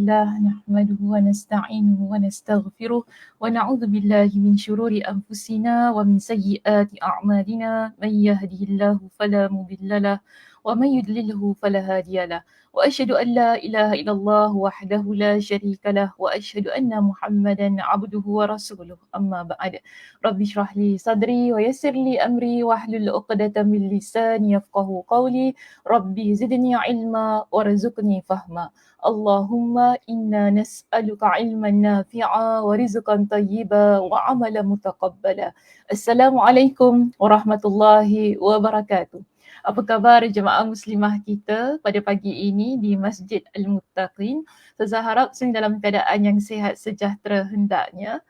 لله نحمده ونستعينه ونستغفره ونعوذ بالله من شرور أنفسنا ومن سيئات أعمالنا من يهده الله فلا مضل له ومن يضلله فلا هادي له وأشهد أن لا إله إلا الله وحده لا شريك له وأشهد أن محمدا عبده ورسوله أما بعد رب اشرح لي صدري ويسر لي أمري واحلل عقدة من لساني يفقه قولي ربي زدني علما وارزقني فهما اللهم إنا نسألك علما نافعا ورزقا طيبا وعملا متقبلا. Assalamualaikum warahmatullahi wabarakatuh. Apa khabar jemaah muslimah kita pada pagi ini di Masjid Al-Muttaqin? Saya harap semua dalam keadaan yang sihat sejahtera hendaknya.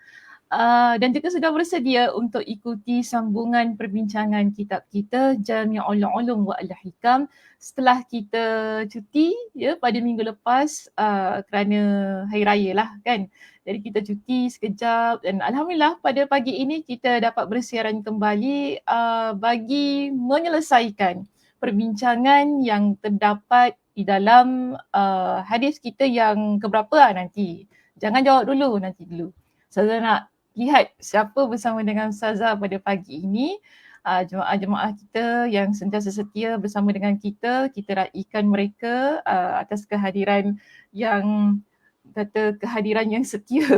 Dan juga sudah bersedia untuk ikuti sambungan perbincangan kitab kita Jami'ul Ulum wa Al-Hikam setelah kita cuti ya pada minggu lepas kerana hari raya lah kan. Jadi kita cuti sekejap dan alhamdulillah pada pagi ini kita dapat bersiaran kembali bagi menyelesaikan perbincangan yang terdapat di dalam hadis kita yang keberapa nanti. Jangan jawab dulu, nanti dulu. Saya nak lihat siapa bersama dengan Ustazah pada pagi ini. Jemaah-jemaah kita yang sentiasa setia bersama dengan kita raikan mereka atas kehadiran yang kehadiran yang setia,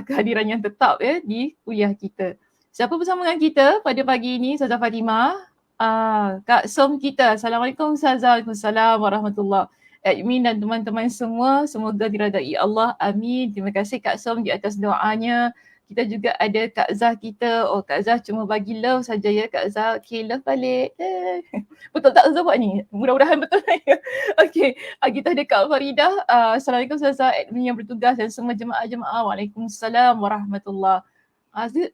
kehadiran yang tetap ya di kuliah kita. Siapa bersama dengan kita pada pagi ini? Ustazah Fatimah, Kak Som kita. Assalamualaikum Ustazah. Waalaikumsalam warahmatullahi. Admin dan teman-teman semua, semoga diredai Allah. Amin. Terima kasih Kak Som di atas doanya. Kita juga ada Kak Zah kita. Oh, Kak Zah cuma bagi love saja ya Kak Zah. Okay, love balik. Betul tak Zah buat ni? Mudah-mudahan betul. Okay, kita ada Kak Faridah. Assalamualaikum Ustazah, admin yang bertugas dan semua jemaah-jemaah. Waalaikumsalam warahmatullahi.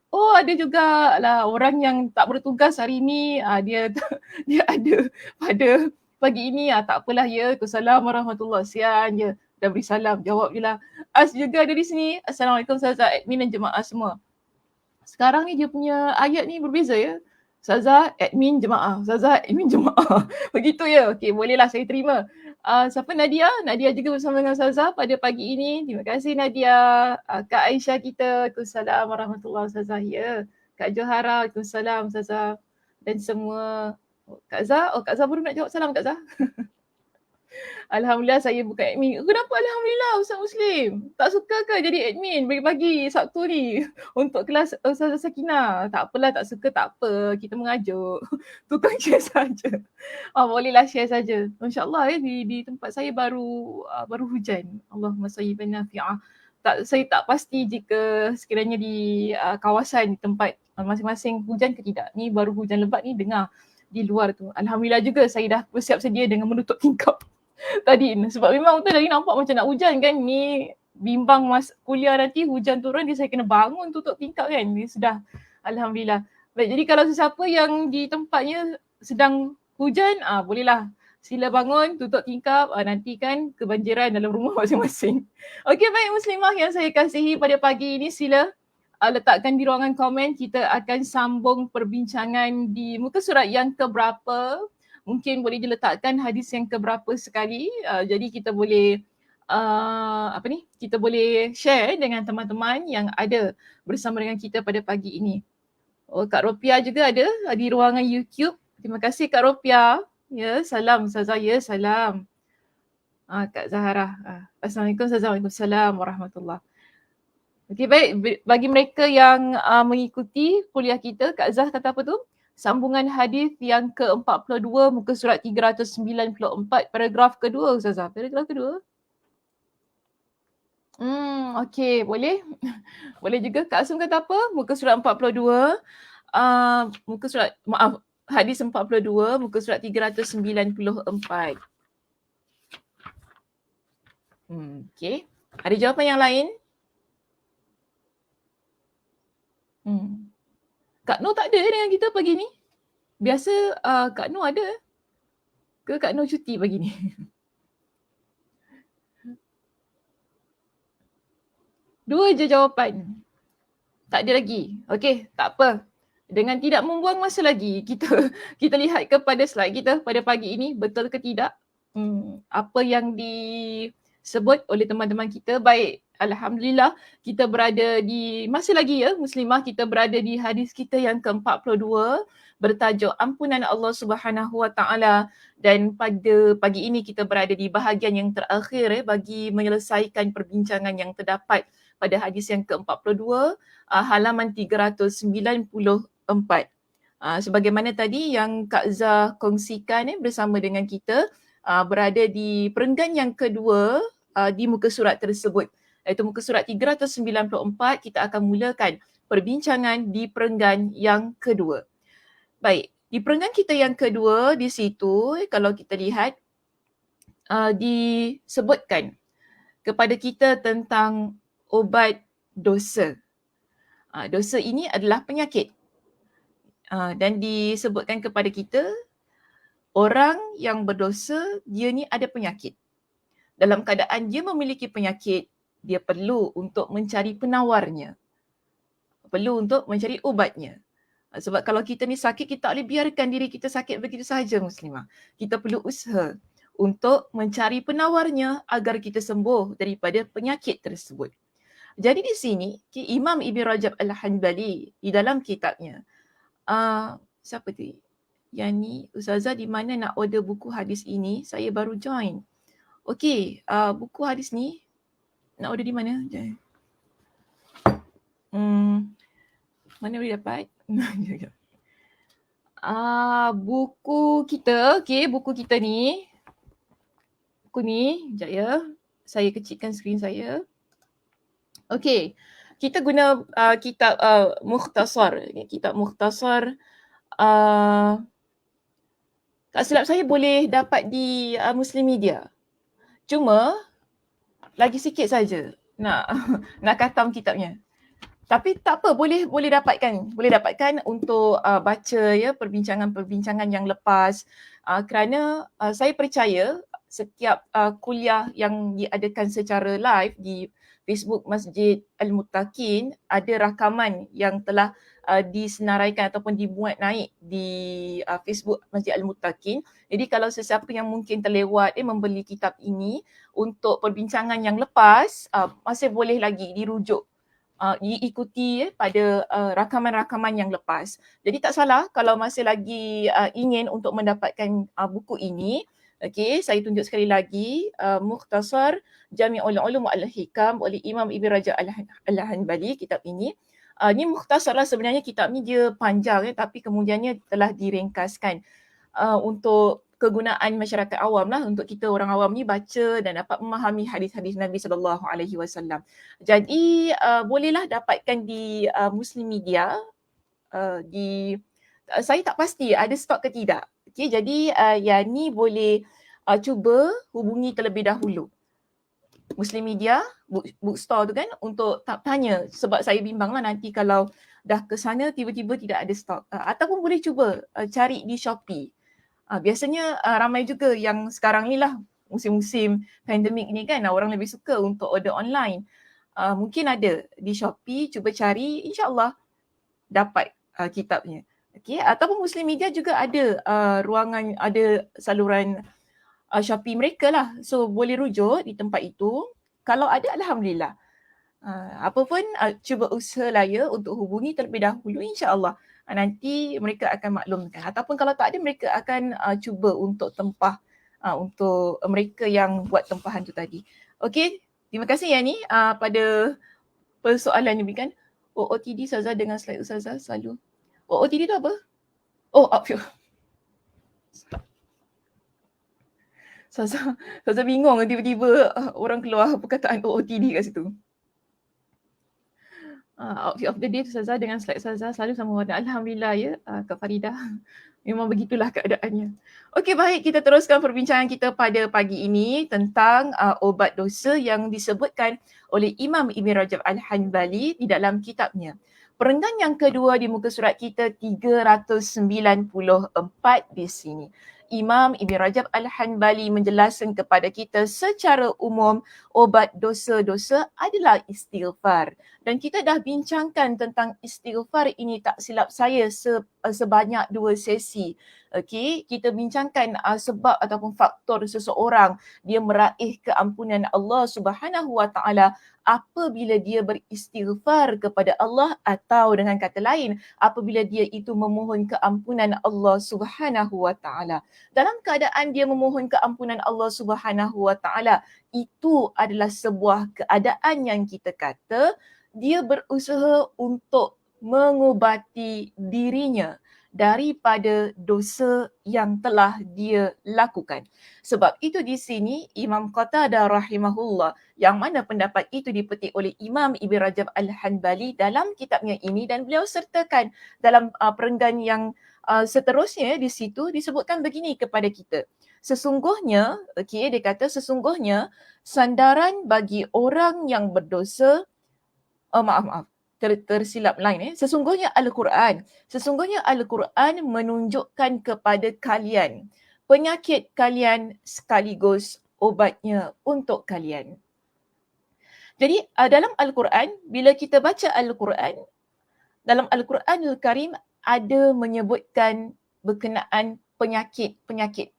Oh, ada juga lah orang yang tak bertugas hari ni. Dia ada pada pagi ini. Tak apalah ya. Waalaikumsalam warahmatullahi. Sian je. Dah beri salam, jawab je lah. As juga ada di sini. Assalamualaikum Ustazah, admin dan jemaah semua. Sekarang ni dia punya ayat ni berbeza ya. Ustazah, admin, jemaah. Ustazah, admin, jemaah. Begitu ya. Okey, bolehlah saya terima. Siapa Nadia? Nadia juga bersama dengan Ustazah pada pagi ini. Terima kasih Nadia. Kak Aisyah kita. Waalaikumsalam warahmatullahi Ustazah. Ya. Kak Johara. Waalaikumsalam Ustazah. Dan semua. Kak Zah. Oh, Kak Zah baru nak jawab salam Kak Zah. Alhamdulillah saya bukan admin. Kenapa Alhamdulillah Ustaz Muslim? Tak suka ke jadi admin bagi-bagi Sabtu ni untuk kelas Ustazah Sakinah? Tak apalah, tak suka tak apa. Kita mengajuk. Tukang share saja. Bolehlah share saja. InsyaAllah di tempat saya baru hujan. Allahumma sayyiban nafi'ah. Saya tak pasti jika sekiranya di kawasan di tempat masing-masing hujan ke tidak. Ni baru hujan lebat ni dengar di luar tu. Alhamdulillah juga saya dah bersiap sedia dengan menutup tingkap tadi sebab memang betul tadi nampak macam nak hujan kan. Ni bimbang kuliah nanti hujan turun dia saya kena bangun tutup tingkap kan. Ni sudah alhamdulillah. Baik, jadi kalau sesiapa yang di tempatnya sedang hujan bolehlah sila bangun tutup tingkap nanti kan kebanjiran dalam rumah masing-masing. Okey, baik muslimah yang saya kasihi, pada pagi ini sila letakkan di ruangan komen. Kita akan sambung perbincangan di muka surat yang keberapa. Mungkin boleh diletakkan hadis yang keberapa sekali. Jadi kita boleh kita boleh share dengan teman-teman yang ada bersama dengan kita pada pagi ini. Oh, Kak Ropia juga ada di ruangan YouTube. Terima kasih Kak Ropia. Ya, salam Ustazah. Ya, salam. Kak Zahara. Assalamualaikum Ustazah. Waalaikumsalam warahmatullahi. Okey, baik. Bagi mereka yang mengikuti kuliah kita, Kak Zah kata apa tu? Sambungan hadis yang ke-42 muka surat 394 paragraf kedua Ustazah. Paragraf kedua? Okey, boleh. Boleh juga. Kak Asum kata apa? Muka surat 42. Hadis 42 muka surat 394. Okey. Ada jawapan yang lain? Kak Nur tak ada dengan kita pagi ni? Biasa Kak Nur ada ke Kak Nur cuti pagi ni? Dua je jawapan. Tak ada lagi. Okey, tak apa. Dengan tidak membuang masa lagi, kita lihat kepada slide kita pada pagi ini, betul ke tidak? Apa yang disebut oleh teman-teman kita. Baik, alhamdulillah kita berada di, masih lagi ya muslimah, kita berada di hadis kita yang ke-42 bertajuk ampunan Allah Subhanahu Wa Taala, dan pada pagi ini kita berada di bahagian yang terakhir bagi menyelesaikan perbincangan yang terdapat pada hadis yang ke-42 halaman 394. Sebagaimana tadi yang Kak Zah kongsikan bersama dengan kita, berada di perenggan yang kedua di muka surat tersebut, iaitu muka surat 394. Kita akan mulakan perbincangan di perenggan yang kedua. Baik, di perenggan kita yang kedua di situ, kalau kita lihat disebutkan kepada kita tentang obat dosa. Dosa ini adalah penyakit. Dan disebutkan kepada kita, orang yang berdosa, dia ni ada penyakit. Dalam keadaan dia memiliki penyakit, dia perlu untuk mencari penawarnya. Perlu untuk mencari ubatnya. Sebab kalau kita ni sakit, kita tak boleh biarkan diri kita sakit begitu sahaja muslimah. Kita perlu usaha untuk mencari penawarnya agar kita sembuh daripada penyakit tersebut. Jadi di sini, Imam Ibn Rajab Al-Hanbali di dalam kitabnya, siapa tu? Yang ni, Ustazah di mana nak order buku hadis ini? Saya baru join. Okey, buku hadis ni nak order di mana? Mana boleh dapat? Buku kita, buku kita ni. Buku ni, sekejap ya. Saya kecilkan skrin saya. Okey, kita guna kitab Mukhtasar. Kitab Mukhtasar. Tak silap saya boleh dapat di Muslim Media. Cuma lagi sikit saja nak khatam kitabnya. Tapi tak apa, boleh dapatkan. Boleh dapatkan untuk baca ya perbincangan-perbincangan yang lepas. Kerana saya percaya setiap kuliah yang diadakan secara live di Facebook Masjid Al-Muttaqin, ada rakaman yang telah disenaraikan ataupun dimuat naik di Facebook Masjid Al-Muttaqin. Jadi kalau sesiapa yang mungkin terlewat membeli kitab ini untuk perbincangan yang lepas, masih boleh lagi dirujuk, diikuti pada rakaman-rakaman yang lepas. Jadi tak salah kalau masih lagi ingin untuk mendapatkan buku ini. Okey, saya tunjuk sekali lagi Mukhtasar Jami'ul Ulum wal Hikam oleh Imam Ibn Rajab Al-Hanbali. Kitab ini ni mukhtasar lah sebenarnya. Kitab ni dia panjang tapi kemudiannya telah diringkaskan untuk kegunaan masyarakat awam lah, untuk kita orang awam ni baca dan dapat memahami hadis-hadis Nabi SAW. Jadi bolehlah dapatkan di Muslim Media. Saya tak pasti ada stok ke tidak. Okay, jadi yang ni boleh cuba hubungi terlebih dahulu Muslim Media, bookstore tu kan, untuk tanya, sebab saya bimbang lah nanti kalau dah ke sana tiba-tiba tidak ada stok. Ataupun boleh cuba cari di Shopee. Biasanya ramai juga yang sekarang ni lah, musim-musim pandemik ni kan, orang lebih suka untuk order online. Mungkin ada di Shopee, cuba cari, insyaAllah dapat kitabnya. Okay, ataupun Muslim Media juga ada ruangan, ada saluran Shopee mereka lah. So boleh rujuk di tempat itu. Kalau ada, alhamdulillah. Apa pun cuba usaha lah ya untuk hubungi terlebih dahulu, insya-Allah nanti mereka akan maklumkan. Ataupun kalau tak ada, mereka akan cuba untuk tempah untuk mereka yang buat tempahan tu tadi. Okey, terima kasih ya ni pada persoalan ni kan. OOTD Ustazah dengan slide Ustazah selalu. OOTD tu apa? Oh, outfield. Ustazah bingung tiba-tiba orang keluar perkataan OOTD kat situ. Outfit of the day Ustazah dengan slide Ustazah selalu sama warna. Alhamdulillah ya Kak Faridah. Memang begitulah keadaannya. Okey, baik, kita teruskan perbincangan kita pada pagi ini tentang obat dosa yang disebutkan oleh Imam Ibn Rajab Al-Hanbali di dalam kitabnya. Perenggan yang kedua di muka surat kita 394 di sini. Imam Ibn Rajab Al-Hanbali menjelaskan kepada kita secara umum obat dosa-dosa adalah istighfar. Dan kita dah bincangkan tentang istighfar ini tak silap saya sebanyak 2 sesi. Okey, kita bincangkan sebab ataupun faktor seseorang dia meraih keampunan Allah Subhanahu Wa Taala apabila dia beristighfar kepada Allah, atau dengan kata lain apabila dia itu memohon keampunan Allah Subhanahu Wa Taala. Dalam keadaan dia memohon keampunan Allah Subhanahu Wa Taala, itu adalah sebuah keadaan yang kita kata dia berusaha untuk mengubati dirinya daripada dosa yang telah dia lakukan. Sebab itu di sini Imam Qatadah rahimahullah, yang mana pendapat itu dipetik oleh Imam Ibn Rajab Al-Hanbali dalam kitabnya ini, dan beliau sertakan dalam perenggan yang seterusnya di situ disebutkan begini kepada kita. Sesungguhnya, dia kata sesungguhnya sandaran bagi orang yang berdosa, tersilap line. Sesungguhnya Al-Quran menunjukkan kepada kalian penyakit kalian sekaligus obatnya untuk kalian. Jadi dalam Al-Quran, bila kita baca Al-Quran, dalam Al-Quranul Karim ada menyebutkan berkenaan penyakit-penyakit.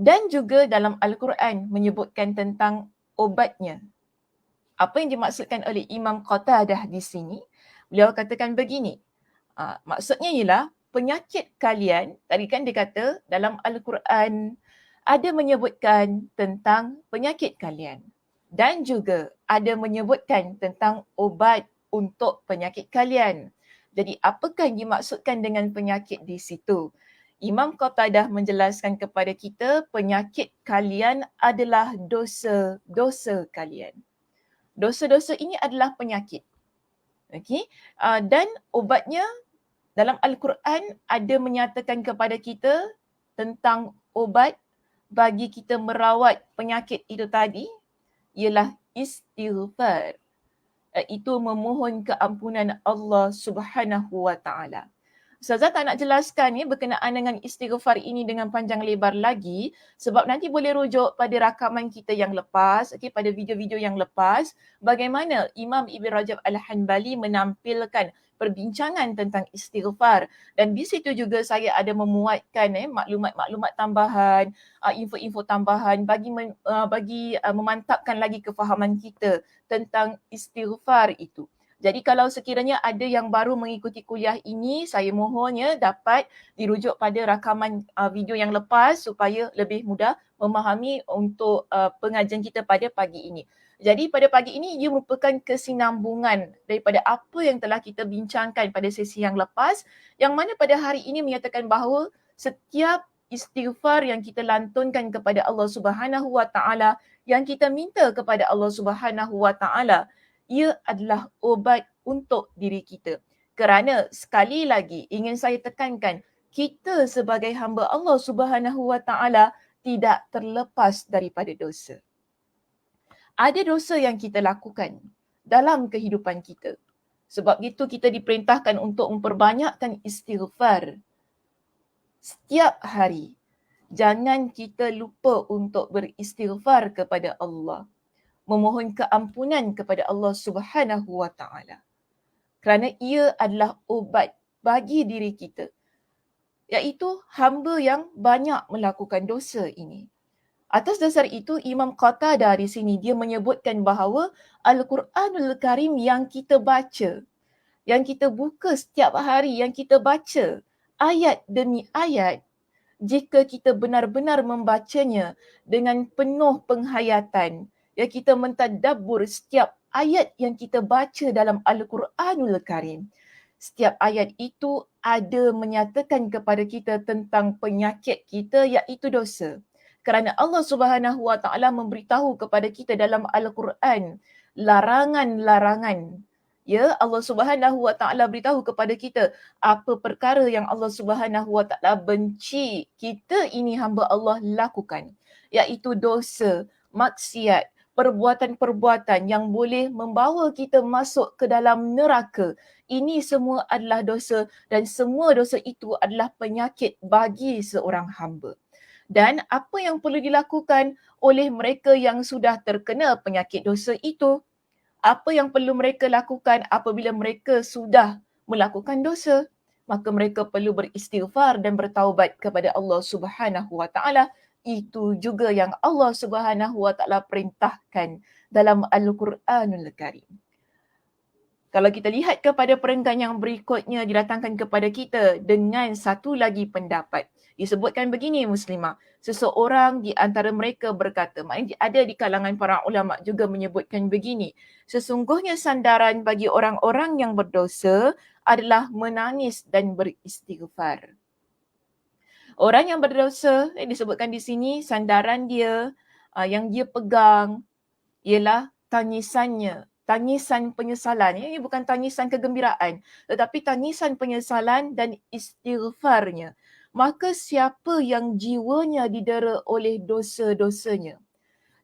Dan juga dalam Al-Quran menyebutkan tentang obatnya. Apa yang dimaksudkan oleh Imam Qatadah di sini? Beliau katakan begini. Maksudnya ialah penyakit kalian, tadi kan dia kata dalam Al-Quran ada menyebutkan tentang penyakit kalian. Dan juga ada menyebutkan tentang obat untuk penyakit kalian. Jadi apakah yang dimaksudkan dengan penyakit di situ? Imam Qatadah menjelaskan kepada kita penyakit kalian adalah dosa-dosa kalian. Dosa-dosa ini adalah penyakit. Okey, dan obatnya dalam Al-Quran ada menyatakan kepada kita tentang obat bagi kita merawat penyakit itu tadi ialah istighfar. Itu memohon keampunan Allah Subhanahu Wa Taala. Ustazah tak nak jelaskan berkenaan dengan istighfar ini dengan panjang lebar lagi, sebab nanti boleh rujuk pada rakaman kita yang lepas, pada video-video yang lepas, bagaimana Imam Ibn Rajab Al-Hanbali menampilkan perbincangan tentang istighfar. Dan di situ juga saya ada memuatkan maklumat-maklumat tambahan, info-info tambahan bagi memantapkan lagi kefahaman kita tentang istighfar itu. Jadi kalau sekiranya ada yang baru mengikuti kuliah ini, saya mohon dapat dirujuk pada rakaman video yang lepas supaya lebih mudah memahami untuk pengajian kita pada pagi ini. Jadi pada pagi ini ia merupakan kesinambungan daripada apa yang telah kita bincangkan pada sesi yang lepas, yang mana pada hari ini menyatakan bahawa setiap istighfar yang kita lantunkan kepada Allah Subhanahu Wa Taala, yang kita minta kepada Allah Subhanahu Wa Taala, ia adalah obat untuk diri kita. Kerana sekali lagi ingin saya tekankan, kita sebagai hamba Allah Subhanahu Wa Taala tidak terlepas daripada dosa. Ada dosa yang kita lakukan dalam kehidupan kita. Sebab itu kita diperintahkan untuk memperbanyakkan istighfar setiap hari. Jangan kita lupa untuk beristighfar kepada Allah, memohon keampunan kepada Allah Subhanahu Wa Taala. Kerana ia adalah obat bagi diri kita, iaitu hamba yang banyak melakukan dosa ini. Atas dasar itu Imam Qatadah di sini dia menyebutkan bahawa Al-Quranul Karim yang kita baca, yang kita buka setiap hari, yang kita baca ayat demi ayat, jika kita benar-benar membacanya dengan penuh penghayatan, kita mentadabbur setiap ayat yang kita baca dalam Al-Quranul Karim. Setiap ayat itu ada menyatakan kepada kita tentang penyakit kita, iaitu dosa. Kerana Allah Subhanahu Wa Taala memberitahu kepada kita dalam Al-Quran larangan-larangan. Allah Subhanahu Wa Taala beritahu kepada kita apa perkara yang Allah Subhanahu Wa Taala benci kita ini hamba Allah lakukan, iaitu dosa, maksiat, perbuatan-perbuatan yang boleh membawa kita masuk ke dalam neraka. Ini semua adalah dosa, dan semua dosa itu adalah penyakit bagi seorang hamba. Dan apa yang perlu dilakukan oleh mereka yang sudah terkena penyakit dosa itu? Apa yang perlu mereka lakukan apabila mereka sudah melakukan dosa? Maka mereka perlu beristighfar dan bertaubat kepada Allah Subhanahu Wa Taala. Itu juga yang Allah Subhanahu Wa Taala perintahkan dalam Al-Quranul Karim. Kalau kita lihat kepada perenggan yang berikutnya didatangkan kepada kita dengan satu lagi pendapat. Disebutkan begini Muslimah, seseorang di antara mereka berkata, maknanya ada di kalangan para ulama juga menyebutkan begini, sesungguhnya sandaran bagi orang-orang yang berdosa adalah menangis dan beristighfar. Orang yang berdosa, disebutkan di sini sandaran dia yang dia pegang ialah tangisannya, tangisan penyesalan. Ini bukan tangisan kegembiraan, tetapi tangisan penyesalan dan istighfarnya. Maka siapa yang jiwanya didera oleh dosa-dosanya?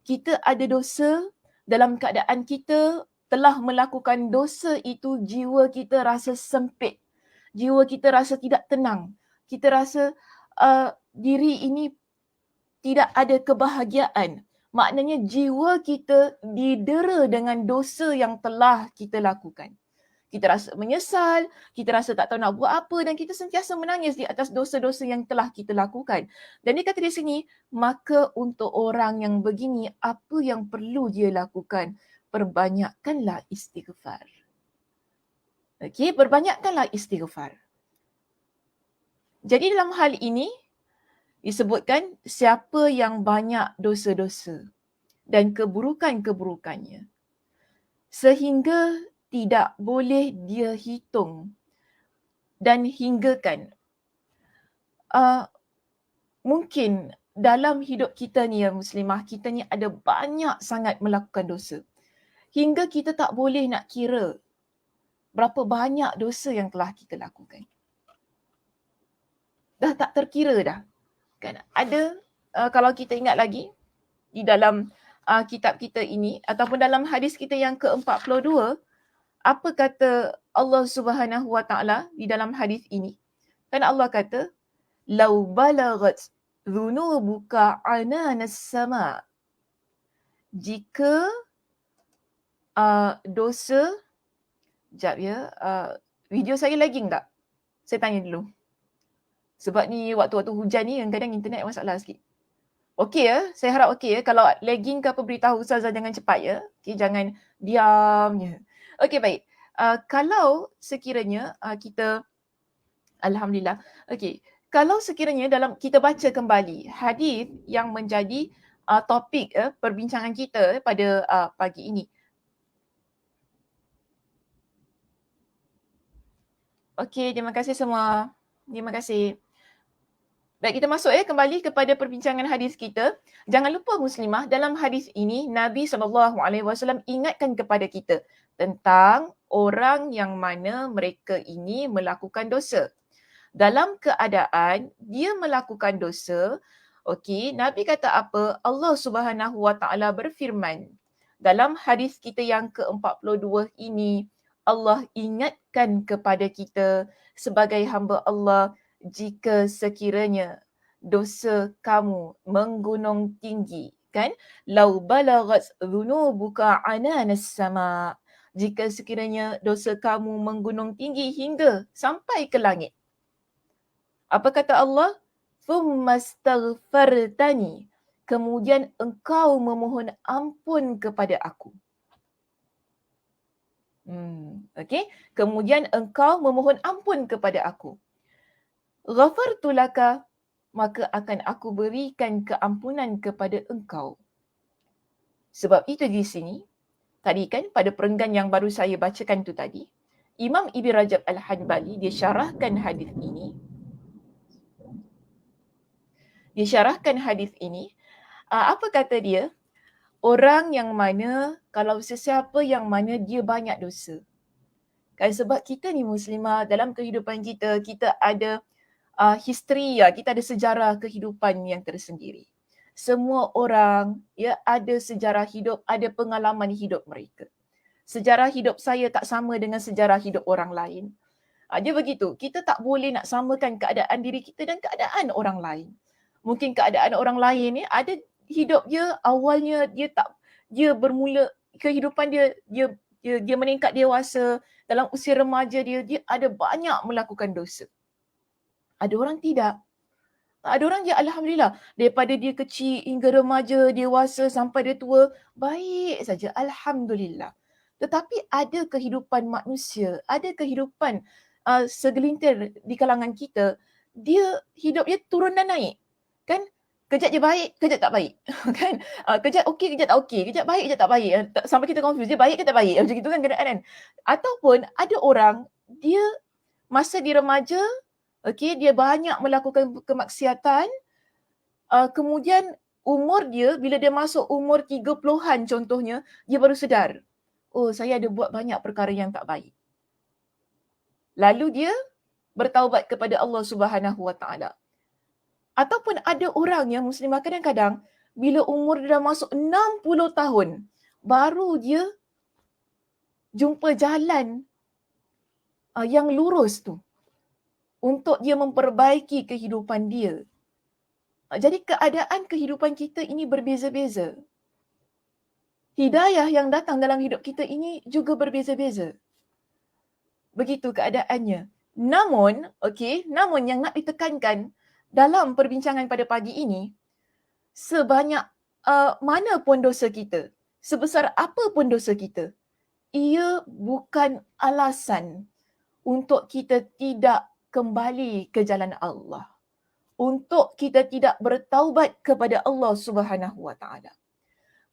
Kita ada dosa, dalam keadaan kita telah melakukan dosa itu, jiwa kita rasa sempit. Jiwa kita rasa tidak tenang. Kita rasa diri ini tidak ada kebahagiaan. Maknanya jiwa kita didera dengan dosa yang telah kita lakukan. Kita rasa menyesal, kita rasa tak tahu nak buat apa dan kita sentiasa menangis di atas dosa-dosa yang telah kita lakukan. Dan dia kata di sini, maka untuk orang yang begini, apa yang perlu dia lakukan? Perbanyakkanlah istighfar. Okey, perbanyakkanlah istighfar. Jadi dalam hal ini, disebutkan siapa yang banyak dosa-dosa dan keburukan-keburukannya sehingga tidak boleh dia hitung dan hinggakan. Mungkin dalam hidup kita ni ya Muslimah, kita ni ada banyak sangat melakukan dosa. Hingga kita tak boleh nak kira berapa banyak dosa yang telah kita lakukan. Dah tak terkira dah. Kan ada, kalau kita ingat lagi di dalam kitab kita ini ataupun dalam hadis kita yang ke-42, apa kata Allah Subhanahu Wa Taala di dalam hadis ini? Kan Allah kata, "Lau balaghat dhunubuka ananas sama." Jika dosa, sekejap ya, video saya lagging tak? Saya tanya dulu. Sebab ni waktu-waktu hujan ni kadang-kadang internet masalah sikit. Okey ya, saya harap okey ya. Kalau lagging ke apa, beritahu Ustazah jangan cepat ya. Okay, jangan diam je. Okey, baik. Kalau sekiranya kita, Alhamdulillah. Okey, kalau sekiranya dalam kita baca kembali hadis yang menjadi topik perbincangan kita pada pagi ini. Okey, terima kasih semua. Terima kasih. Baik, kita masuk kembali kepada perbincangan hadis kita. Jangan lupa Muslimah, dalam hadis ini Nabi SAW ingatkan kepada kita tentang orang yang mana mereka ini melakukan dosa. Dalam keadaan dia melakukan dosa, okey, Nabi kata apa? Allah Subhanahu Wa Taala berfirman. Dalam hadis kita yang ke-42 ini, Allah ingatkan kepada kita sebagai hamba Allah, jika sekiranya dosa kamu menggunung tinggi, kan? Lau balaghat dhunubuka ananas sama. Jika sekiranya dosa kamu menggunung tinggi hingga sampai ke langit. Apa kata Allah? Tsummastaghfartani. Kemudian engkau memohon ampun kepada aku. Okey. Kemudian engkau memohon ampun kepada aku. Ghafartu laka, maka akan aku berikan keampunan kepada engkau. Sebab itu di sini, tadi kan pada perenggan yang baru saya bacakan tu tadi, Imam Ibn Rajab Al-Hanbali dia syarahkan hadis ini. Apa kata dia? Orang yang mana, kalau sesiapa yang mana dia banyak dosa. Kan sebab kita ni Muslimah, dalam kehidupan kita, kita ada history ya, kita ada sejarah kehidupan yang tersendiri. Semua orang ya ada sejarah hidup, ada pengalaman hidup mereka. Sejarah hidup saya tak sama dengan sejarah hidup orang lain. Dia begitu, kita tak boleh nak samakan keadaan diri kita dan keadaan orang lain. Mungkin keadaan orang lain ni ada hidup dia awalnya dia bermula kehidupan dia dia meningkat dewasa, dalam usia remaja dia ada banyak melakukan dosa. Ada orang tidak. Ada orang je alhamdulillah, daripada dia kecil hingga remaja, dewasa sampai dia tua, baik saja, alhamdulillah. Tetapi ada kehidupan manusia, ada kehidupan segelintir di kalangan kita, dia hidup dia turun dan naik. Kan? Kejap dia baik, kejap tak baik. Kan? Kejap okey, kejap tak okey. Kejap baik, kejap tak baik. Sampai kita confuse, dia baik ke tak baik? Macam itu kan keadaan. Ataupun ada orang, dia masa dia remaja, okey, dia banyak melakukan kemaksiatan, kemudian umur dia, bila dia masuk umur 30-an contohnya, dia baru sedar, oh saya ada buat banyak perkara yang tak baik. Lalu dia bertaubat kepada Allah Subhanahu Wa Taala. Ataupun ada orang yang muslimah kadang-kadang bila umur dia dah masuk 60 tahun, baru dia jumpa jalan yang lurus tu untuk dia memperbaiki kehidupan dia. Jadi keadaan kehidupan kita ini berbeza-beza. Hidayah yang datang dalam hidup kita ini juga berbeza-beza. Begitu keadaannya. Namun yang nak ditekankan dalam perbincangan pada pagi ini, sebanyak mana pun dosa kita, sebesar apa pun dosa kita, ia bukan alasan untuk kita tidak kembali ke jalan Allah. Untuk kita tidak bertaubat kepada Allah Subhanahu Wa Taala.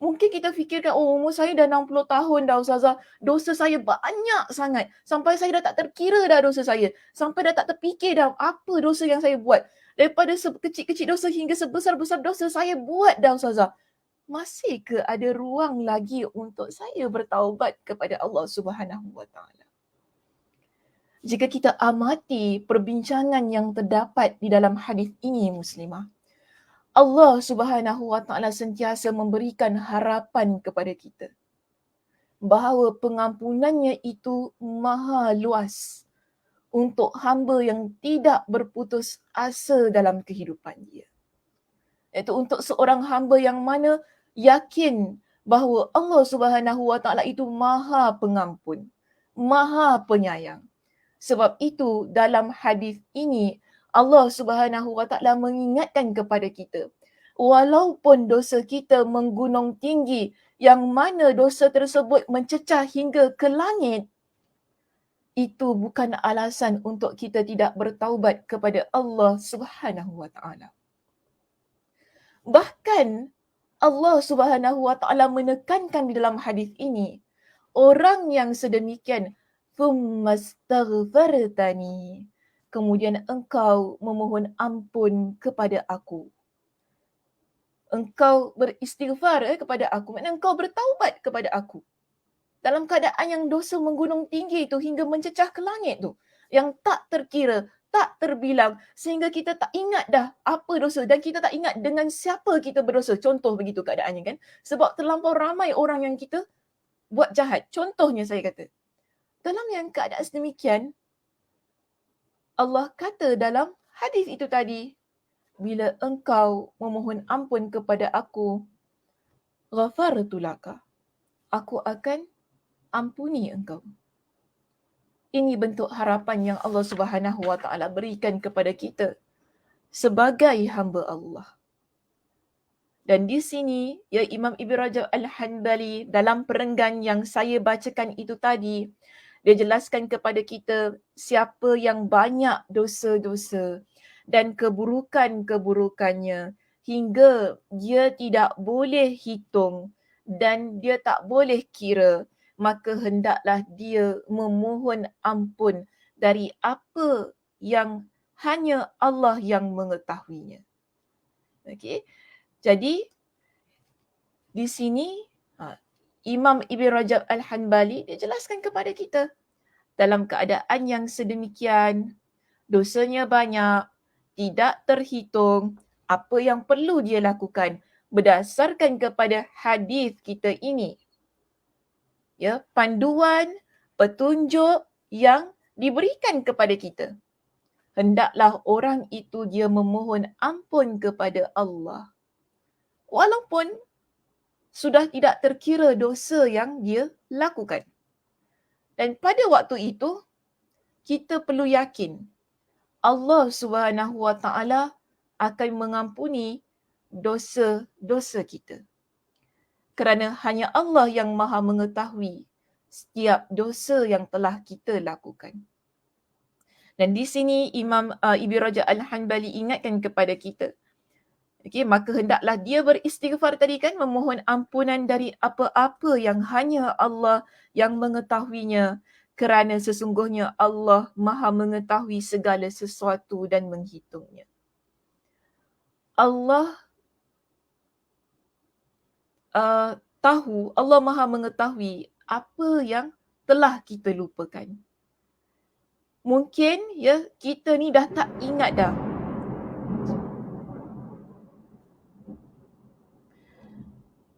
Mungkin kita fikirkan, oh umur saya dah 60 tahun dah Ustazah, dosa saya banyak sangat. Sampai saya dah tak terkira dah dosa saya. Sampai dah tak terfikir dah apa dosa yang saya buat. Daripada kecil-kecil dosa hingga sebesar-besar dosa saya buat dah Ustazah. Masih ke ada ruang lagi untuk saya bertaubat kepada Allah Subhanahu Wa Taala? Jika kita amati perbincangan yang terdapat di dalam hadis ini muslimah, Allah Subhanahu Wa Taala sentiasa memberikan harapan kepada kita bahawa pengampunannya itu maha luas untuk hamba yang tidak berputus asa dalam kehidupan dia. Iaitu untuk seorang hamba yang mana yakin bahawa Allah Subhanahu Wa Taala itu maha pengampun, maha penyayang. Sebab itu dalam hadis ini Allah Subhanahu Wa Taala mengingatkan kepada kita, walaupun dosa kita menggunung tinggi, yang mana dosa tersebut mencecah hingga ke langit, itu bukan alasan untuk kita tidak bertaubat kepada Allah Subhanahu Wa Taala. Bahkan Allah Subhanahu Wa Taala menekankan di dalam hadis ini, orang yang sedemikian, thumma astaghfartani, kemudian engkau memohon ampun kepada aku. Engkau beristighfar kepada aku, maknanya engkau bertaubat kepada aku. Dalam keadaan yang dosa menggunung tinggi tu hingga mencecah ke langit tu, yang tak terkira, tak terbilang, sehingga kita tak ingat dah apa dosa dan kita tak ingat dengan siapa kita berdosa. Contoh begitu keadaannya kan. Sebab terlampau ramai orang yang kita buat jahat. Contohnya saya kata, dalam yang keadaan sedemikian, Allah kata dalam hadis itu tadi, bila engkau memohon ampun kepada aku, ghafartu laka, aku akan ampuni engkau. Ini bentuk harapan yang Allah Subhanahu Wa Taala berikan kepada kita sebagai hamba Allah. Dan di sini, ya Imam Ibn Rajab Al-Hanbali dalam perenggan yang saya bacakan itu tadi, dia jelaskan kepada kita siapa yang banyak dosa-dosa dan keburukan-keburukannya hingga dia tidak boleh hitung dan dia tak boleh kira, maka hendaklah dia memohon ampun dari apa yang hanya Allah yang mengetahuinya. Okey. Jadi di sini Imam Ibn Rajab Al-Hanbali dia jelaskan kepada kita, dalam keadaan yang sedemikian, dosanya banyak, tidak terhitung, apa yang perlu dia lakukan berdasarkan kepada hadis kita ini. Ya, panduan, petunjuk yang diberikan kepada kita. Hendaklah orang itu dia memohon ampun kepada Allah. Walaupun sudah tidak terkira dosa yang dia lakukan. Dan pada waktu itu, kita perlu yakin Allah Subhanahu Wa Taala akan mengampuni dosa-dosa kita. Kerana hanya Allah yang Maha mengetahui setiap dosa yang telah kita lakukan. Dan di sini Imam Ibn Rajab Al-Hanbali ingatkan kepada kita, okay, maka hendaklah dia beristighfar tadi kan, memohon ampunan dari apa-apa yang hanya Allah yang mengetahuinya, kerana sesungguhnya Allah Maha mengetahui segala sesuatu dan menghitungnya. Allah tahu, Allah Maha mengetahui apa yang telah kita lupakan. Mungkin ya kita ni dah tak ingat dah.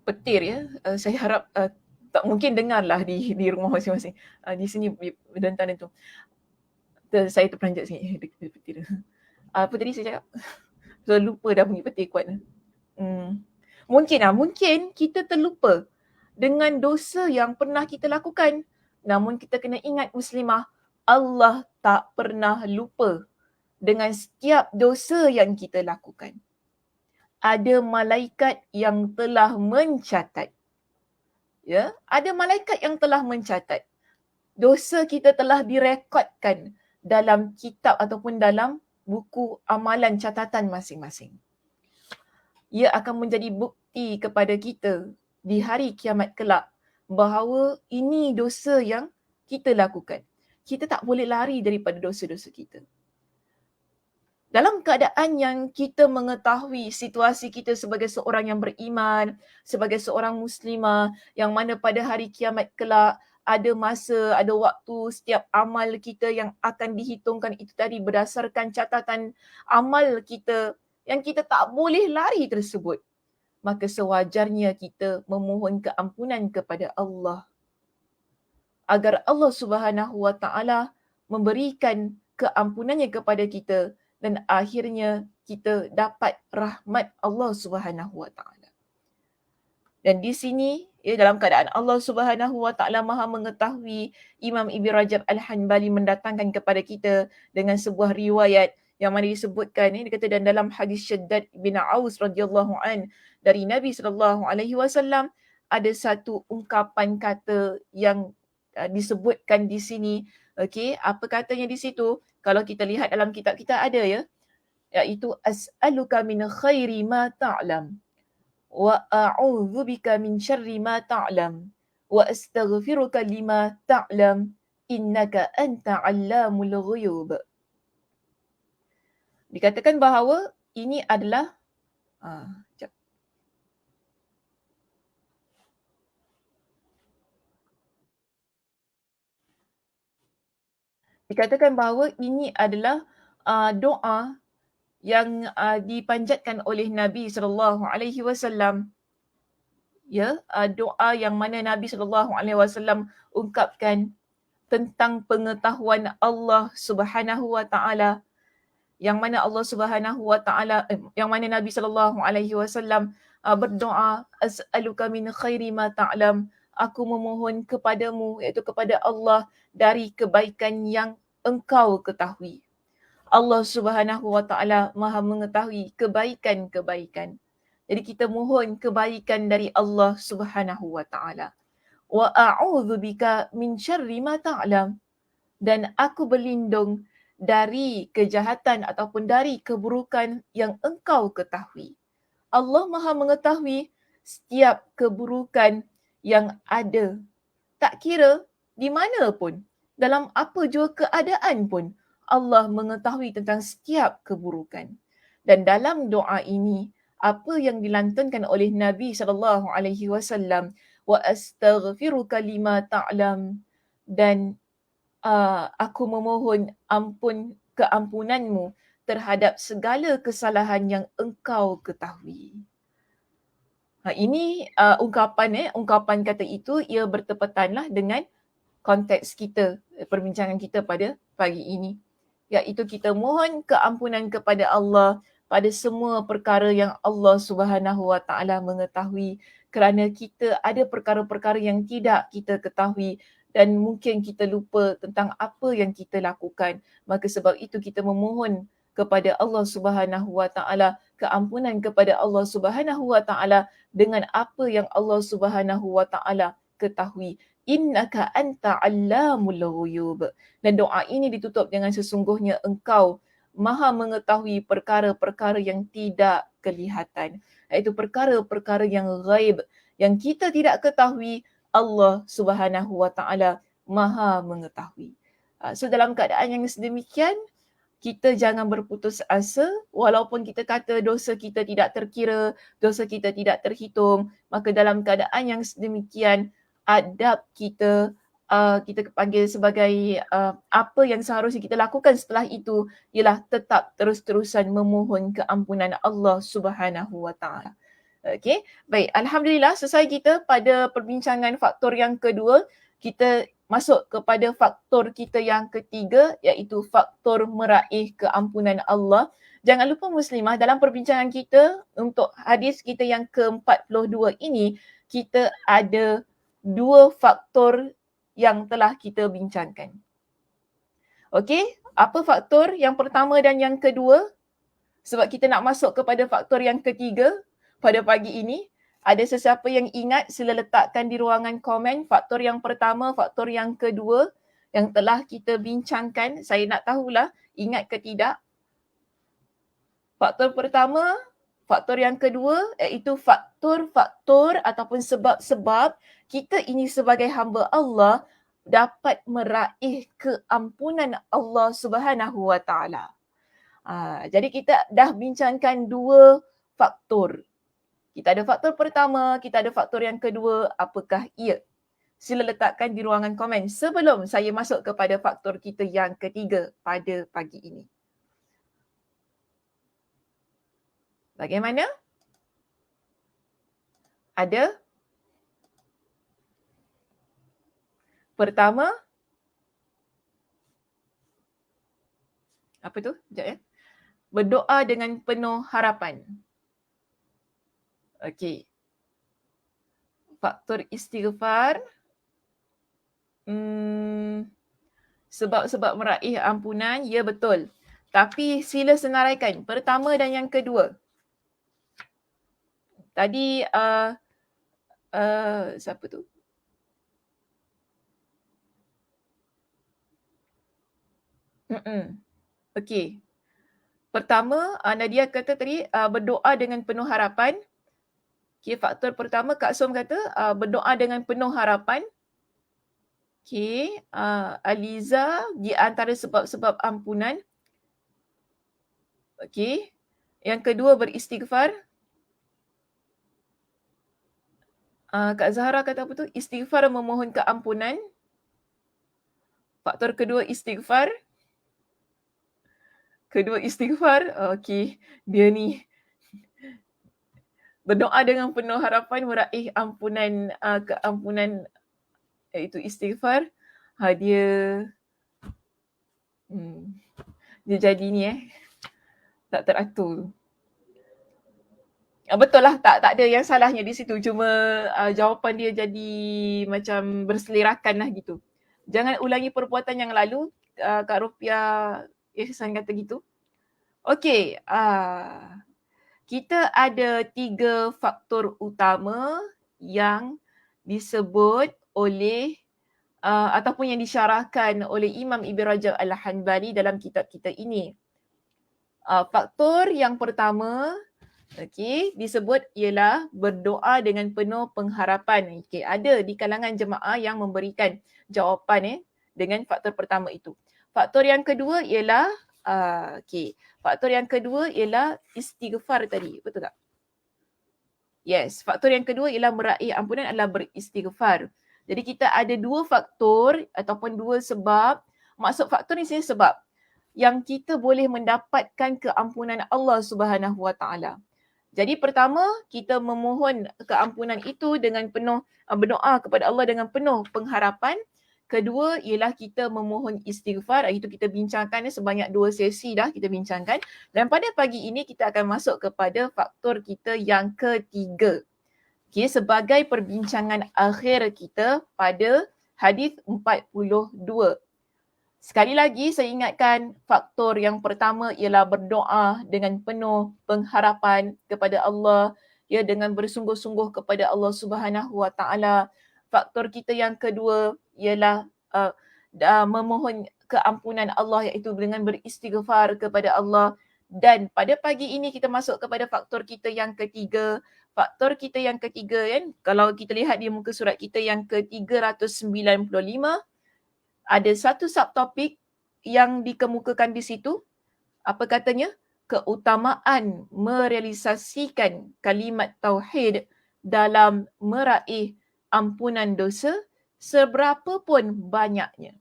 Petir ya, saya harap tak mungkin dengarlah di rumah masing-masing. Di sini berdentang itu. Saya terperanjat sikit petir. Apa tadi saya cakap? So, lupa dah bunyi petir kuat. Mungkin kita terlupa dengan dosa yang pernah kita lakukan. Namun kita kena ingat muslimah, Allah tak pernah lupa dengan setiap dosa yang kita lakukan. Ada malaikat yang telah mencatat. Ya, ada malaikat yang telah mencatat. Dosa kita telah direkodkan dalam kitab ataupun dalam buku amalan catatan masing-masing. Ia akan menjadi bukti kepada kita di hari kiamat kelak bahawa ini dosa yang kita lakukan. Kita tak boleh lari daripada dosa-dosa kita. Dalam keadaan yang kita mengetahui situasi kita sebagai seorang yang beriman, sebagai seorang muslimah, yang mana pada hari kiamat kelak ada masa, ada waktu setiap amal kita yang akan dihitungkan itu tadi berdasarkan catatan amal kita yang kita tak boleh lari tersebut. Maka sewajarnya kita memohon keampunan kepada Allah agar Allah Subhanahu Wa Taala memberikan keampunannya kepada kita dan akhirnya kita dapat rahmat Allah Subhanahu Wa Taala. Dan di sini dalam keadaan Allah Subhanahu Wa Taala Maha mengetahui, Imam Ibn Rajab Al-Hanbali mendatangkan kepada kita dengan sebuah riwayat yang mana disebutkan dia kata, dan dalam hadis Syaddad bin Aus radhiyallahu an dari Nabi sallallahu alaihi wasallam ada satu ungkapan kata yang disebutkan di sini. Okey, apa katanya di situ? Kalau kita lihat dalam kitab kita ada ya, iaitu as'aluka min khairi ma ta'lam wa a'udzu bika min syarri ma ta'lam wa astaghfiruka lima ta'lam innaka anta 'allamul ghuyub. Dikatakan bahawa ini adalah dikatakan bahawa ini adalah doa yang dipanjatkan oleh Nabi sallallahu alaihi wasallam. Ya, doa yang mana Nabi sallallahu alaihi wasallam ungkapkan tentang pengetahuan Allah Subhanahu wa taala, yang mana Allah Subhanahu wa taala yang mana Nabi sallallahu alaihi wasallam berdoa, as'aluka min khairi ma ta'lam, aku memohon kepadamu, iaitu kepada Allah, dari kebaikan yang engkau ketahui. Allah Subhanahu Wa Taala Maha mengetahui kebaikan-kebaikan. Jadi kita mohon kebaikan dari Allah Subhanahu Wa Taala. Wa a'udzu bika min syarri ma ta'lam, dan aku berlindung dari kejahatan ataupun dari keburukan yang engkau ketahui. Allah Maha mengetahui setiap keburukan yang ada. Tak kira di mana pun, dalam apa jua keadaan pun, Allah mengetahui tentang setiap keburukan. Dan dalam doa ini, apa yang dilantunkan oleh Nabi sallallahu alaihi wasallam, wa astaghfiruka lima ta'lam, dan aku memohon keampunanmu terhadap segala kesalahan yang engkau ketahui. Ini ungkapan kata itu ia bertepatanlah dengan konteks kita, perbincangan kita pada pagi ini, iaitu kita mohon keampunan kepada Allah pada semua perkara yang Allah Subhanahu Wa Taala mengetahui, kerana kita ada perkara-perkara yang tidak kita ketahui dan mungkin kita lupa tentang apa yang kita lakukan. Maka sebab itu kita memohon kepada Allah Subhanahu Wa Taala, keampunan kepada Allah Subhanahu Wa Taala dengan apa yang Allah Subhanahu Wa Taala ketahui. Innaka anta allamul ghuyub. Dan doa ini ditutup dengan sesungguhnya engkau maha mengetahui perkara-perkara yang tidak kelihatan. Iaitu perkara-perkara yang ghaib, yang kita tidak ketahui, Allah Subhanahu Wa Taala maha mengetahui. So dalam keadaan yang sedemikian, kita jangan berputus asa walaupun kita kata dosa kita tidak terkira, dosa kita tidak terhitung. Maka dalam keadaan yang sedemikian, adab kita, kita panggil sebagai apa yang seharusnya kita lakukan setelah itu ialah tetap terus-terusan memohon keampunan Allah Subhanahu Wa Taala. Okey, baik. Alhamdulillah selesai kita pada perbincangan faktor yang kedua. Kita masuk kepada faktor kita yang ketiga, iaitu faktor meraih keampunan Allah. Jangan lupa muslimah, dalam perbincangan kita untuk hadis kita yang ke-42 ini, kita ada 2 faktor yang telah kita bincangkan. Okey, apa faktor yang pertama dan yang kedua? Sebab kita nak masuk kepada faktor yang ketiga pada pagi ini. Ada sesiapa yang ingat, sila letakkan di ruangan komen faktor yang pertama, faktor yang kedua yang telah kita bincangkan. Saya nak tahulah ingat ke tidak. Faktor pertama, faktor yang kedua iaitu faktor-faktor ataupun sebab-sebab kita ini sebagai hamba Allah dapat meraih keampunan Allah Subhanahu Wa Taala. Jadi kita dah bincangkan 2 faktor. Kita ada faktor pertama, kita ada faktor yang kedua. Apakah ia? Sila letakkan di ruangan komen sebelum saya masuk kepada faktor kita yang ketiga pada pagi ini. Bagaimana? Ada? Pertama, apa tu? Sekejap ya. Berdoa dengan penuh harapan. Okey. Faktor istighfar. Sebab-sebab meraih ampunan, ya betul. Tapi sila senaraikan pertama dan yang kedua. Tadi siapa tu? Okey. Pertama, Nadia kata tadi berdoa dengan penuh harapan. Okey, faktor pertama Kak Som kata berdoa dengan penuh harapan. Okey, Aliza di antara sebab-sebab ampunan. Okey. Yang kedua beristighfar. Kak Zahra kata apa tu? Istighfar memohon keampunan. Faktor kedua istighfar. Kedua istighfar. Okey, dia ni berdoa dengan penuh harapan meraih ampunan, keampunan iaitu istighfar. Dia jadi ni tak teratur. Betul lah, tak ada yang salahnya di situ. Cuma jawapan dia jadi macam berselerakan lah gitu. Jangan ulangi perbuatan yang lalu. Kak Rupiah Ihsan kata gitu. Okey, kita ada 3 faktor utama yang disebut oleh ataupun yang disyarahkan oleh Imam Ibn Rajab Al-Hanbali dalam kitab kita ini. Faktor yang pertama, disebut ialah berdoa dengan penuh pengharapan. Ada di kalangan jemaah yang memberikan jawapan dengan faktor pertama itu. Faktor yang kedua ialah faktor yang kedua ialah istighfar tadi. Betul tak? Yes, faktor yang kedua ialah meraih ampunan adalah beristighfar. Jadi kita ada 2 faktor ataupun 2 sebab. Maksud faktor ni sebenarnya sebab yang kita boleh mendapatkan keampunan Allah Subhanahu Wa Taala. Jadi pertama, kita memohon keampunan itu dengan penuh berdoa kepada Allah dengan penuh pengharapan. Kedua ialah kita memohon istighfar. Itu kita bincangkan sebanyak 2 sesi dah kita bincangkan. Dan pada pagi ini kita akan masuk kepada faktor kita yang ketiga. Sebagai perbincangan akhir kita pada Hadis 42. Sekali lagi saya ingatkan, faktor yang pertama ialah berdoa dengan penuh pengharapan kepada Allah, ya, dengan bersungguh-sungguh kepada Allah Subhanahu Wa Taala. Faktor kita yang kedua ialah memohon keampunan Allah, iaitu dengan beristighfar kepada Allah. Dan pada pagi ini kita masuk kepada faktor kita yang ketiga. Faktor kita yang ketiga, kan, kalau kita lihat di muka surat kita yang ke-395, ada satu subtopik yang dikemukakan di situ. Apa katanya? Keutamaan merealisasikan kalimat tauhid dalam meraih ampunan dosa seberapa pun banyaknya.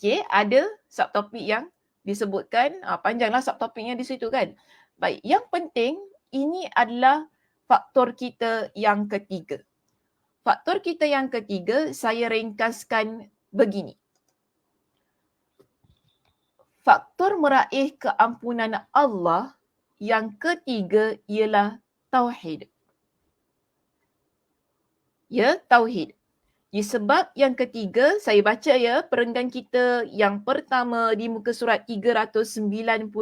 Okey, ada subtopik yang disebutkan, panjanglah subtopiknya di situ kan. Baik, yang penting ini adalah faktor kita yang ketiga. Faktor kita yang ketiga saya ringkaskan begini. Faktor meraih keampunan Allah yang ketiga ialah tauhid. Ya, tauhid. Di sebab yang ketiga, saya baca ya perenggan kita yang pertama di muka surat 395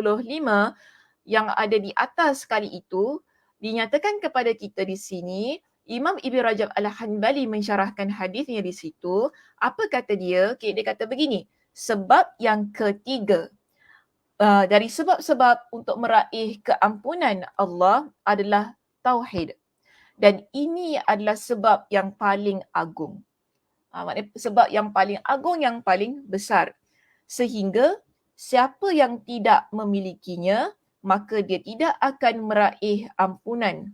yang ada di atas kali itu, dinyatakan kepada kita di sini, Imam Ibn Rajab Al-Hanbali mensyarahkan hadisnya di situ. Apa kata dia? Okay, dia kata begini, sebab yang ketiga dari sebab-sebab untuk meraih keampunan Allah adalah tauhid. Dan ini adalah sebab yang paling agung. Maknanya sebab yang paling agung, yang paling besar. Sehingga siapa yang tidak memilikinya, maka dia tidak akan meraih ampunan.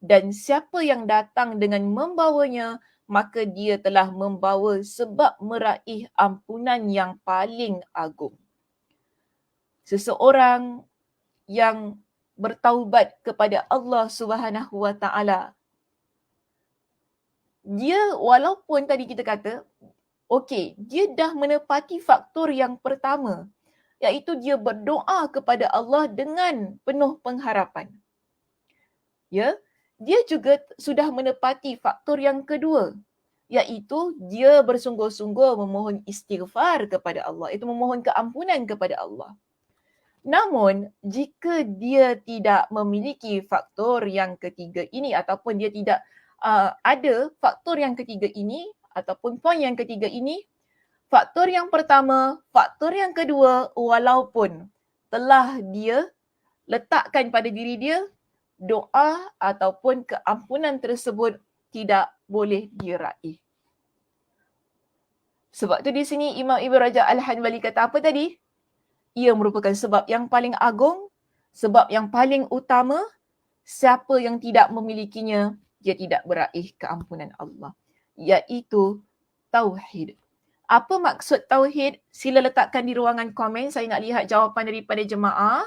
Dan siapa yang datang dengan membawanya, maka dia telah membawa sebab meraih ampunan yang paling agung. Seseorang yang bertaubat kepada Allah Subhanahu Wa Taala, dia walaupun tadi kita kata, okey, dia dah menepati faktor yang pertama, iaitu dia berdoa kepada Allah dengan penuh pengharapan. Ya, dia juga sudah menepati faktor yang kedua, iaitu dia bersungguh-sungguh memohon istighfar kepada Allah, itu memohon keampunan kepada Allah. Namun, jika dia tidak memiliki faktor yang ketiga ini ataupun dia tidak ada faktor yang ketiga ini ataupun poin yang ketiga ini, faktor yang pertama, faktor yang kedua, walaupun telah dia letakkan pada diri dia, doa ataupun keampunan tersebut tidak boleh diraih. Sebab tu di sini Imam Ibn Rajab Al-Hanbali kata apa tadi? Ia merupakan sebab yang paling agung, sebab yang paling utama. Siapa yang tidak memilikinya, dia tidak meraih keampunan Allah. Iaitu tauhid. Apa maksud tauhid? Sila letakkan di ruangan komen. Saya nak lihat jawapan daripada jemaah.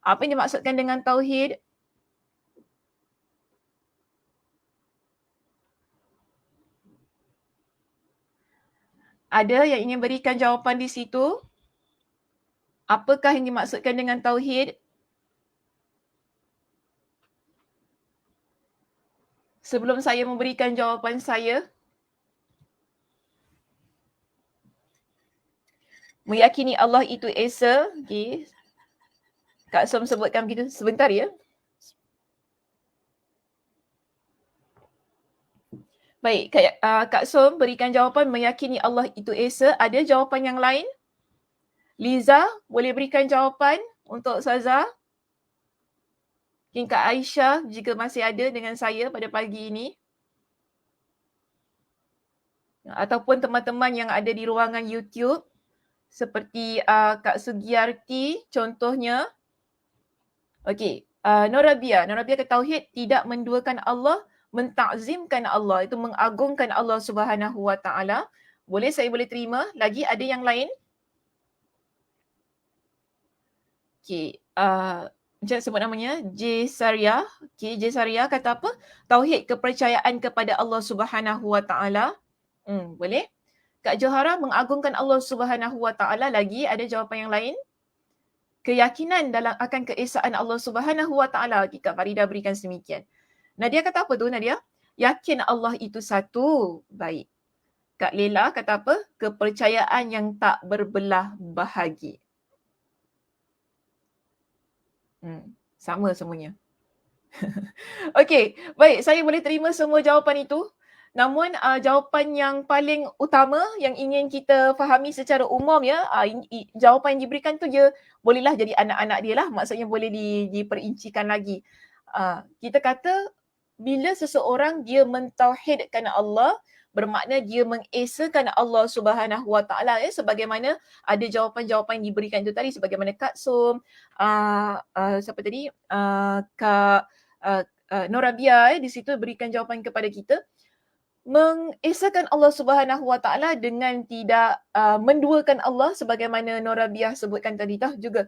Apa yang dimaksudkan dengan tauhid? Ada yang ingin berikan jawapan di situ? Apakah yang dimaksudkan dengan tauhid? Sebelum saya memberikan jawapan saya, meyakini Allah itu Esa. Okay. Kak Som sebutkan begitu. Sebentar ya. Baik, Kak Som berikan jawapan meyakini Allah itu Esa. Ada jawapan yang lain? Liza, boleh berikan jawapan untuk Saza? Mungkin Kak Aisyah jika masih ada dengan saya pada pagi ini. Ataupun teman-teman yang ada di ruangan YouTube. Seperti Kak Sugiyarti contohnya. Okey, Norabia kata tauhid tidak menduakan Allah, mentakzimkan Allah, itu mengagungkan Allah Subhanahu Wa Taala. Saya boleh terima. Lagi ada yang lain? Okey, macam sebut namanya, J Saria. Okey, J Saria kata apa? Tauhid kepercayaan kepada Allah Subhanahu Wa Taala. Boleh. Kak Johara mengagungkan Allah Subhanahu Wa Taala. Lagi ada jawapan yang lain? Keyakinan dalam akan keesaan Allah Subhanahu Wa Taala. Kak Farida berikan sedemikian. Nadia kata apa tu Nadia? Yakin Allah itu satu. Baik. Kak Lela kata apa? Kepercayaan yang tak berbelah bahagi. Sama semuanya. Okey, baik, saya boleh terima semua jawapan itu. Namun jawapan yang paling utama yang ingin kita fahami secara umum ya, jawapan yang diberikan tu dia bolehlah jadi anak-anak dia lah, maksudnya boleh diperincikan lagi. Kita kata bila seseorang dia mentauhidkan Allah, bermakna dia mengesakan Allah Subhanahu Wa Taala ya, sebagaimana ada jawapan-jawapan yang diberikan itu tadi, sebagaimana Kak Som, siapa tadi, Kak Norabia di situ berikan jawapan kepada kita, mengesahkan Allah Subhanahu Wa Taala dengan tidak menduakan Allah sebagaimana Norabia sebutkan tadi juga.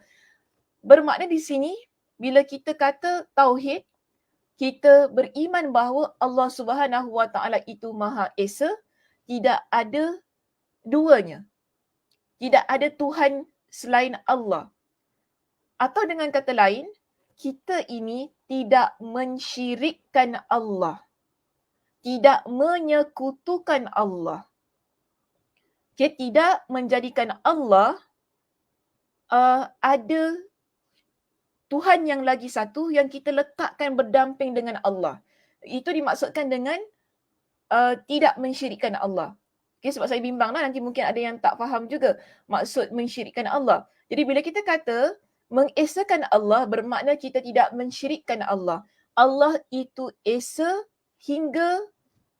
Bermakna di sini bila kita kata tauhid, kita beriman bahawa Allah Subhanahu Wa Taala itu Maha Esa, tidak ada duanya. Tidak ada Tuhan selain Allah. Atau dengan kata lain, kita ini tidak mensyirikkan Allah. Tidak menyekutukan Allah. Okay, tidak menjadikan Allah ada Tuhan yang lagi satu yang kita letakkan berdamping dengan Allah. Itu dimaksudkan dengan tidak mensyirikkan Allah. Okay, sebab saya bimbang lah, nanti mungkin ada yang tak faham juga maksud mensyirikkan Allah. Jadi bila kita kata mengesakan Allah, bermakna kita tidak mensyirikkan Allah. Allah itu esa hingga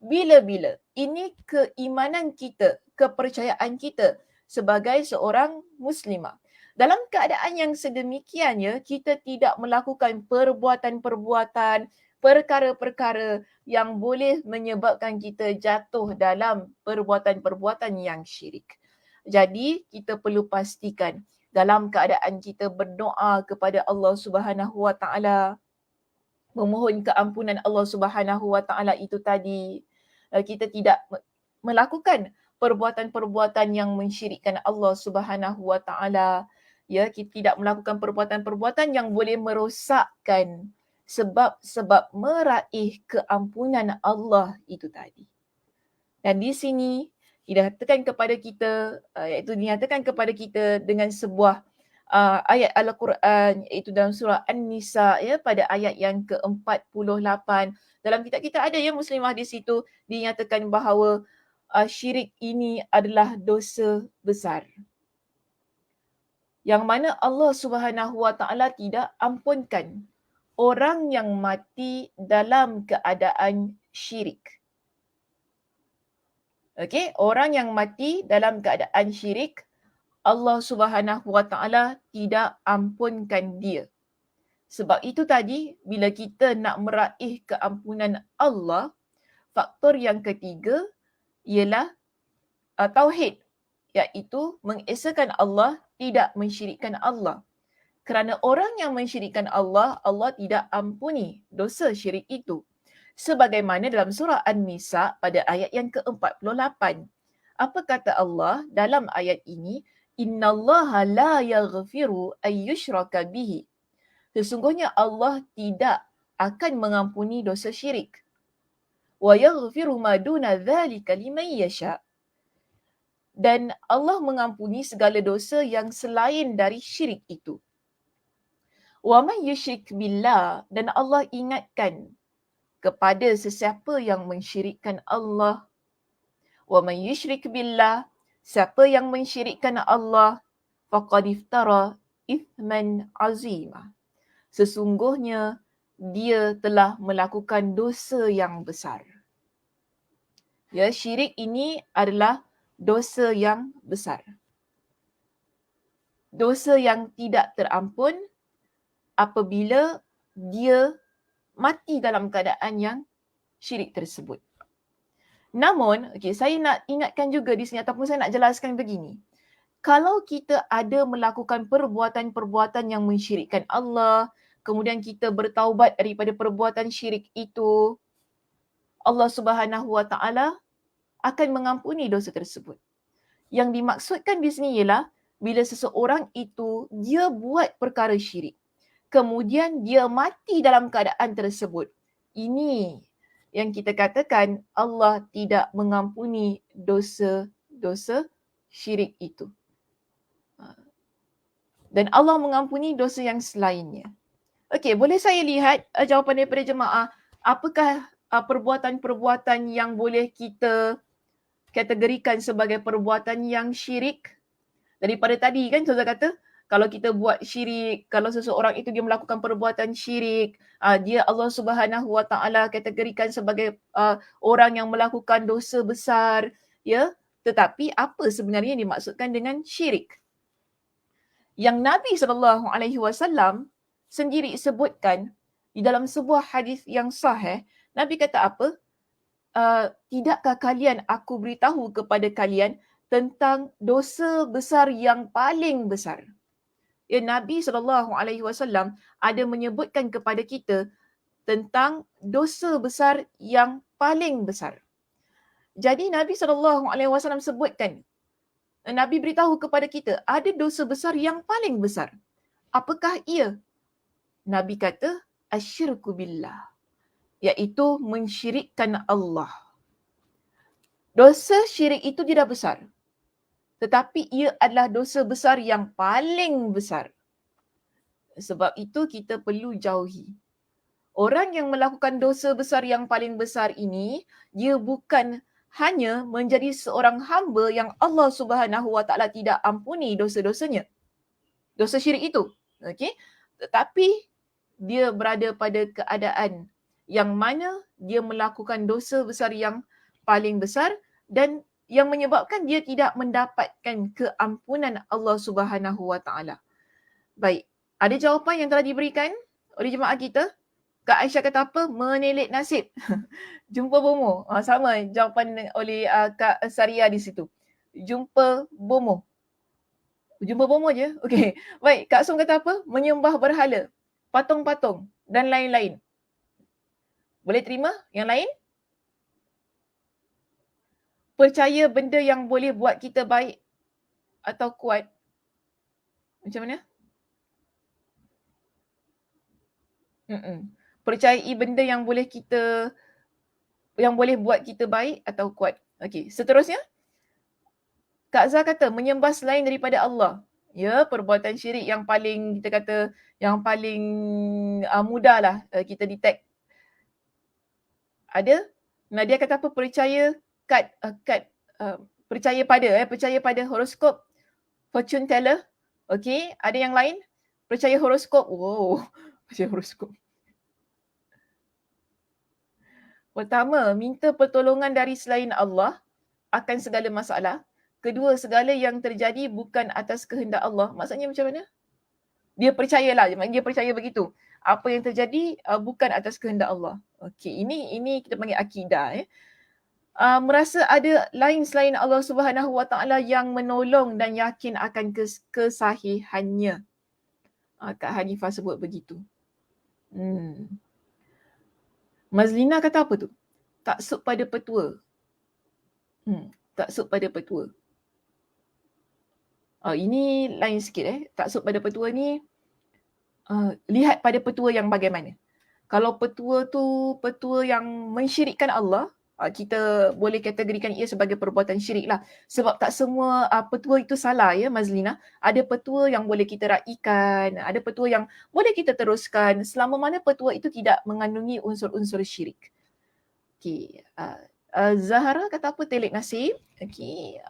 bila-bila. Ini keimanan kita, kepercayaan kita sebagai seorang muslimah. Dalam keadaan yang sedemikiannya, kita tidak melakukan perbuatan-perbuatan, perkara-perkara yang boleh menyebabkan kita jatuh dalam perbuatan-perbuatan yang syirik. Jadi, kita perlu pastikan dalam keadaan kita berdoa kepada Allah Subhanahu Wa Taala, memohon keampunan Allah Subhanahu Wa Taala itu tadi, kita tidak melakukan perbuatan-perbuatan yang mensyirikkan Allah Subhanahu Wa Taala. Ya, kita tidak melakukan perbuatan-perbuatan yang boleh merosakkan sebab-sebab meraih keampunan Allah itu tadi. Dan di sini dinyatakan kepada kita, iaitu dinyatakan kepada kita dengan sebuah ayat Al-Quran, iaitu dalam surah An-Nisa ya, pada ayat yang ke-48. Dalam kitab kita ada ya muslimah di situ dinyatakan bahawa syirik ini adalah dosa besar. Yang mana Allah Subhanahu Wa Taala tidak ampunkan orang yang mati dalam keadaan syirik. Okey, orang yang mati dalam keadaan syirik, Allah Subhanahu Wa Taala tidak ampunkan dia. Sebab itu tadi, bila kita nak meraih keampunan Allah, faktor yang ketiga ialah tauhid, iaitu mengesakan Allah, tidak mensyirikkan Allah. Kerana orang yang mensyirikkan Allah, Allah tidak ampuni dosa syirik itu. Sebagaimana dalam surah An-Nisa pada ayat yang ke-48. Apa kata Allah dalam ayat ini? Innallaha la yaghfiru ayyushraka bihi. Sesungguhnya Allah tidak akan mengampuni dosa syirik. Wa yaghfiru ma duna dzalika liman yasha. Dan Allah mengampuni segala dosa yang selain dari syirik itu. Wa man yusyrik billah, dan Allah ingatkan kepada sesiapa yang mensyirikkan Allah. Wa man yusyrik billah, siapa yang mensyirikkan Allah, faqad iftara ithman azima. Sesungguhnya dia telah melakukan dosa yang besar. Ya, syirik ini adalah dosa yang besar. Dosa yang tidak terampun apabila dia mati dalam keadaan yang syirik tersebut. Namun, saya nak ingatkan juga di sini ataupun saya nak jelaskan begini. Kalau kita ada melakukan perbuatan-perbuatan yang mensyirikkan Allah, kemudian kita bertaubat daripada perbuatan syirik itu, Allah Subhanahu Wa Taala akan mengampuni dosa tersebut. Yang dimaksudkan di sini ialah bila seseorang itu dia buat perkara syirik, kemudian dia mati dalam keadaan tersebut. Ini yang kita katakan Allah tidak mengampuni dosa syirik itu. Dan Allah mengampuni dosa yang selainnya. Okey, boleh saya lihat jawapan daripada jemaah. Apakah perbuatan-perbuatan yang boleh kita kategorikan sebagai perbuatan yang syirik? Daripada tadi kan Ustazah kata, kalau kita buat syirik, kalau seseorang itu dia melakukan perbuatan syirik, dia Allah Subhanahu Wa Taala kategorikan sebagai orang yang melakukan dosa besar, ya. Tetapi apa sebenarnya yang dimaksudkan dengan syirik? Yang Nabi SAW sendiri sebutkan di dalam sebuah hadis yang sahih, Nabi kata apa? Tidakkah kalian aku beritahu kepada kalian tentang dosa besar yang paling besar? Ya, Nabi SAW ada menyebutkan kepada kita tentang dosa besar yang paling besar. Jadi Nabi SAW sebutkan, Nabi beritahu kepada kita ada dosa besar yang paling besar. Apakah ia? Nabi kata, asyirku billah, iaitu mensyirikkan Allah. Dosa syirik itu tidak besar, tetapi ia adalah dosa besar yang paling besar. Sebab itu kita perlu jauhi. Orang yang melakukan dosa besar yang paling besar ini, dia bukan hanya menjadi seorang hamba yang Allah Subhanahu Wa Taala tidak ampuni dosa-dosanya. Dosa syirik itu. Okey? Tetapi dia berada pada keadaan yang mana dia melakukan dosa besar yang paling besar dan yang menyebabkan dia tidak mendapatkan keampunan Allah Subhanahu Wa Taala. Baik, ada jawapan yang telah diberikan oleh jemaah kita. Kak Aisyah kata apa? Menelit nasib. Jumpa bomo. Sama jawapan oleh Kak Saria di situ. Jumpa bomo. Jumpa bomo je? Okey. Baik, Kak Som kata apa? Menyembah berhala, patung-patung dan lain-lain. Boleh terima? Yang lain? Percaya benda yang boleh buat kita baik atau kuat. Macam mana? Percayai benda yang boleh buat kita baik atau kuat. Okey, seterusnya. Kak Zah kata menyembah selain daripada Allah. Ya, perbuatan syirik yang paling kita kata yang paling mudah lah kita detect. Ada? Nadia kata apa? Percaya percaya pada horoskop, fortune teller. Okey, ada yang lain? Percaya horoskop. Wow, percaya horoskop. Pertama, minta pertolongan dari selain Allah akan segala masalah. Kedua, segala yang terjadi bukan atas kehendak Allah. Maksudnya macam mana? Dia percayalah, dia percaya begitu. Apa yang terjadi bukan atas kehendak Allah. Okey, ini kita panggil akidah. Merasa ada lain selain Allah Subhanahu Wa Taala yang menolong dan yakin akan kesahihannya. Kak Hanifah sebut begitu. Mazlina kata apa tu? Taksub pada petua. Taksub pada petua. Ini lain sikit. Taksub pada petua ni, lihat pada petua yang bagaimana. Kalau petua tu petua yang mensyirikkan Allah, kita boleh kategorikan ia sebagai perbuatan syirik lah. Sebab tak semua petua itu salah ya Mazlina. Ada petua yang boleh kita raikan, ada petua yang boleh kita teruskan selama mana petua itu tidak mengandungi unsur-unsur syirik. Okey, Zahara kata apa? Telik nasib. Okey,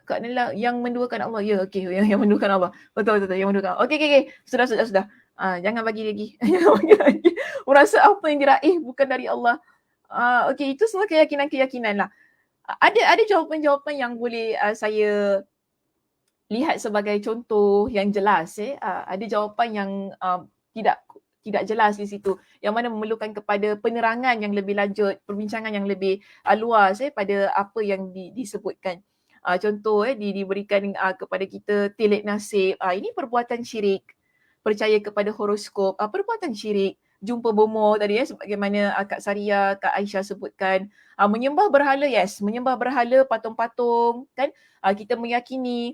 Kak Nila yang menduakan Allah. Ya, okey, yang menduakan Allah. Betul, yang menduakan Allah. Okey. Sudah. Jangan bagi lagi. Merasa apa yang diraih bukan dari Allah. Okey, itu semua keyakinan lah. Ada jawapan-jawapan yang boleh saya lihat sebagai contoh yang jelas. Ada jawapan yang tidak jelas di situ, yang mana memerlukan kepada penerangan yang lebih lanjut, perbincangan yang lebih luas pada apa yang disebutkan. Contoh diberikan kepada kita telik nasib, ini perbuatan syirik. Percaya kepada horoskop, perbuatan syirik. Jumpa bomo tadi sebagaimana Kak Saria, Kak Aisyah sebutkan. Menyembah berhala, yes, menyembah berhala, patung-patung kan. Kita meyakini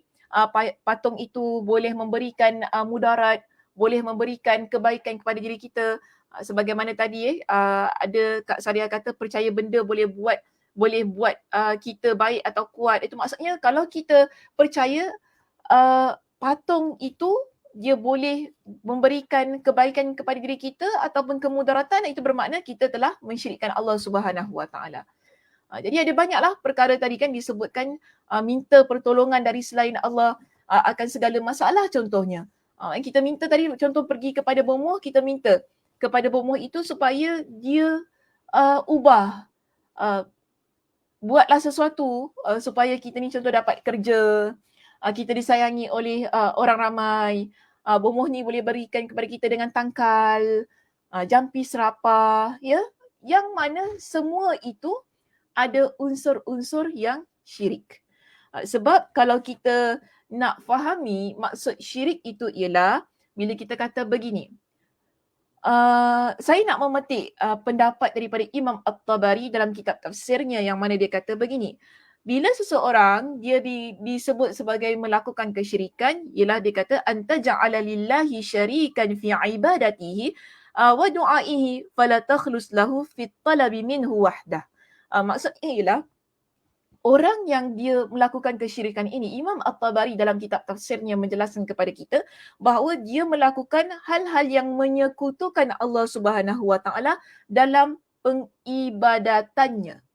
patung itu boleh memberikan mudarat, boleh memberikan kebaikan kepada diri kita. Sebagaimana tadi ada Kak Saria kata percaya benda boleh buat kita baik atau kuat. Itu maksudnya kalau kita percaya patung itu dia boleh memberikan kebaikan kepada diri kita ataupun kemudaratan, itu bermakna kita telah mensyirikkan Allah Subhanahu Wa Taala. Jadi ada banyaklah perkara tadi kan disebutkan minta pertolongan dari selain Allah akan segala masalah contohnya. Kita minta tadi contoh pergi kepada bomoh, kita minta kepada bomoh itu supaya dia ubah, buatlah sesuatu supaya kita ni contoh dapat kerja, kita disayangi oleh orang ramai. Bomoh ni boleh berikan kepada kita dengan tangkal, jampi serapah, ya, yang mana semua itu ada unsur-unsur yang syirik. Sebab kalau kita nak fahami maksud syirik itu ialah bila kita kata begini, saya nak memetik pendapat daripada Imam At-Tabari dalam kitab tafsirnya yang mana dia kata begini, bila seseorang dia disebut sebagai melakukan kesyirikan, ialah dia kata anta ja'ala lillahi syarikan fi ibadatihi wa du'aihi fala takhlus lahu fi talabi minhu wahdah. Maksudnya ialah orang yang dia melakukan kesyirikan ini, Imam At-Tabari dalam kitab tafsirnya menjelaskan kepada kita bahawa dia melakukan hal-hal yang menyekutukan Allah Subhanahu Wa Taala dalam pengibadatannya.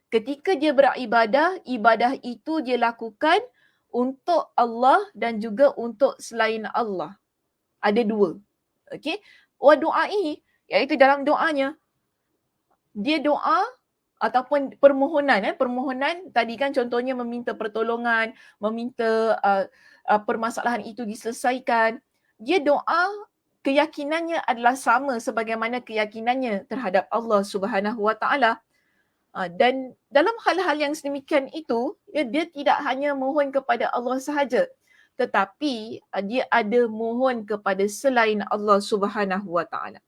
Ketika dia beribadah, ibadah itu dia lakukan untuk Allah dan juga untuk selain Allah. Ada dua. Okey. Wa du'ai, iaitu dalam doanya dia doa ataupun permohonan tadi kan contohnya meminta pertolongan, meminta permasalahan itu diselesaikan. Dia doa keyakinannya adalah sama sebagaimana keyakinannya terhadap Allah Subhanahu Wa Taala. Dan dalam hal-hal yang sedemikian itu, dia tidak hanya mohon kepada Allah sahaja, tetapi dia ada mohon kepada selain Allah Subhanahu Wa Taala.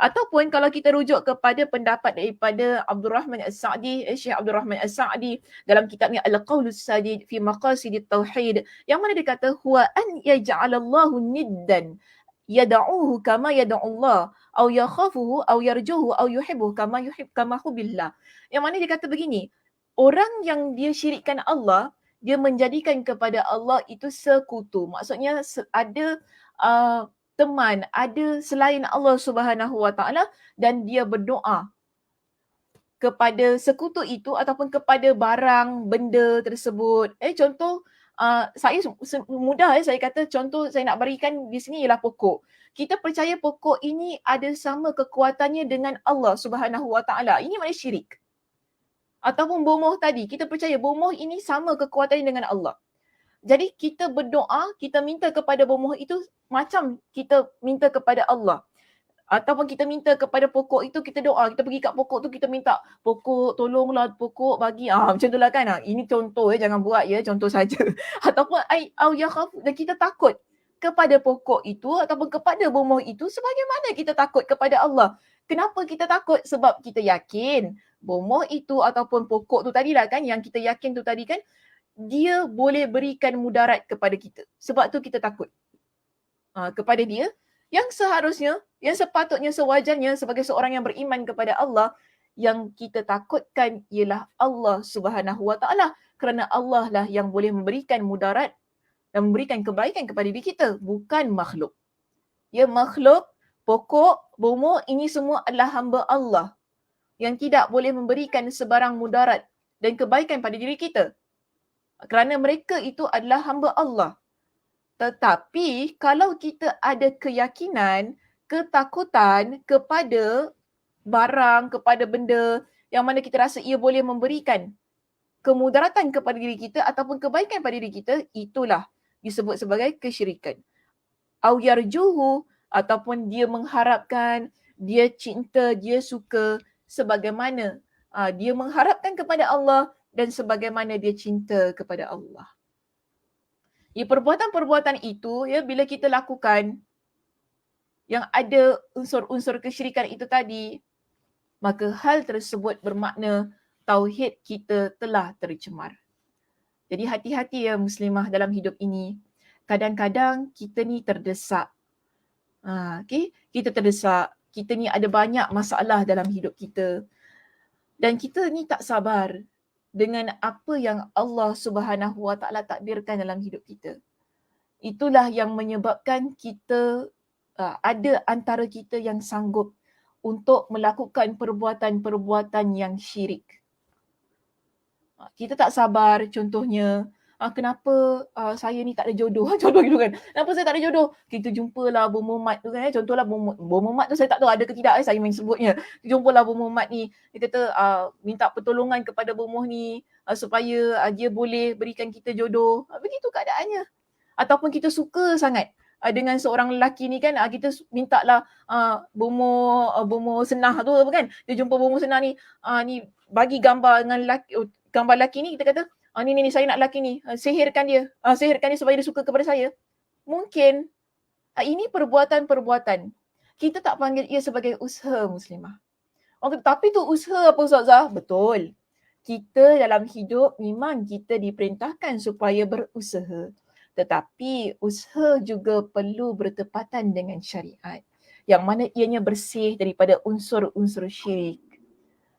Ataupun kalau kita rujuk kepada pendapat daripada Abdul Rahman As-Sa'di, Syekh Abdul Rahman As-Sa'di dalam kitabnya Al-Qaulus Sadid fi Maqasidit Tauhid, yang mana dia kata huwa an yaj'alallahu niddan yad'uhu kama yad'u Allah aw yakhafuhu aw yarjuhu aw yuhibbuhu kama hubbillah. Yang mana dia kata begini, orang yang dia syirikkan Allah, dia menjadikan kepada Allah itu sekutu. Maksudnya ada teman, ada selain Allah Subhanahu Wa Taala dan dia berdoa kepada sekutu itu ataupun kepada barang benda tersebut. Contoh saya mudah saya kata contoh saya nak berikan di sini ialah pokok. Kita percaya pokok ini ada sama kekuatannya dengan Allah Subhanahu Wa Taala. Ini maknanya syirik. Ataupun bomoh tadi, kita percaya bomoh ini sama kekuatannya dengan Allah. Jadi kita berdoa, kita minta kepada bomoh itu macam kita minta kepada Allah. Ataupun kita minta kepada pokok itu, kita doa, kita pergi kat pokok tu, kita minta, pokok tolonglah, pokok bagi. Macam itulah kan. Ini contoh jangan buat contoh saja. Ataupun dan kita takut kepada pokok itu ataupun kepada bomoh itu sebagaimana kita takut kepada Allah. Kenapa kita takut? Sebab kita yakin bomoh itu ataupun pokok tu tadilah kan, yang kita yakin tu tadi kan, dia boleh berikan mudarat kepada kita. Sebab tu kita takut kepada dia. Yang seharusnya, yang sepatutnya, sewajarnya sebagai seorang yang beriman kepada Allah, yang kita takutkan ialah Allah Subhanahu Wa Taala, kerana Allah lah yang boleh memberikan mudarat dan memberikan kebaikan kepada diri kita, bukan makhluk. Makhluk, pokok, bomoh, ini semua adalah hamba Allah yang tidak boleh memberikan sebarang mudarat dan kebaikan pada diri kita, kerana mereka itu adalah hamba Allah. Tetapi kalau kita ada keyakinan, ketakutan kepada barang, kepada benda yang mana kita rasa ia boleh memberikan kemudaratan kepada diri kita ataupun kebaikan pada diri kita, itulah disebut sebagai kesyirikan. Au yarjuhu, ataupun dia mengharapkan, dia cinta, dia suka sebagaimana dia mengharapkan kepada Allah dan sebagaimana dia cinta kepada Allah. Perbuatan-perbuatan itu bila kita lakukan yang ada unsur-unsur kesyirikan itu tadi, maka hal tersebut bermakna tauhid kita telah tercemar. Jadi hati-hati muslimah dalam hidup ini. Kadang-kadang kita ni terdesak. Kita terdesak. kita ni ada banyak masalah dalam hidup kita. Dan kita ni tak sabar dengan apa yang Allah Subhanahu Wa Taala takdirkan dalam hidup kita. Itulah yang menyebabkan kita ada antara kita yang sanggup untuk melakukan perbuatan-perbuatan yang syirik. Kita tak sabar, contohnya, kenapa saya ni tak ada jodoh, contoh gitu kan. Kenapa saya tak ada jodoh? Kita jumpalah bomoh mat tu kan, contohlah bomoh mat tu saya tak tahu ada ke tidak, saya main sebutnya. Jumpalah bomoh mat ni, dia kata minta pertolongan kepada bomoh ni supaya dia boleh berikan kita jodoh. Begitu keadaannya. Ataupun kita suka sangat dengan seorang lelaki ni kan, kita minta lah bomoh senah tu apa kan. Dia jumpa bomoh senah ni, ni bagi gambar dengan gambar lelaki ni, kita kata, ni saya nak lelaki ni, sihirkan dia supaya dia suka kepada saya. Mungkin ini perbuatan-perbuatan. Kita tak panggil ia sebagai usaha muslimah. Tapi tu usaha apa Ustazah? Betul. Kita dalam hidup memang kita diperintahkan supaya berusaha. Tetapi usaha juga perlu bertepatan dengan syariat. Yang mana ianya bersih daripada unsur-unsur syirik.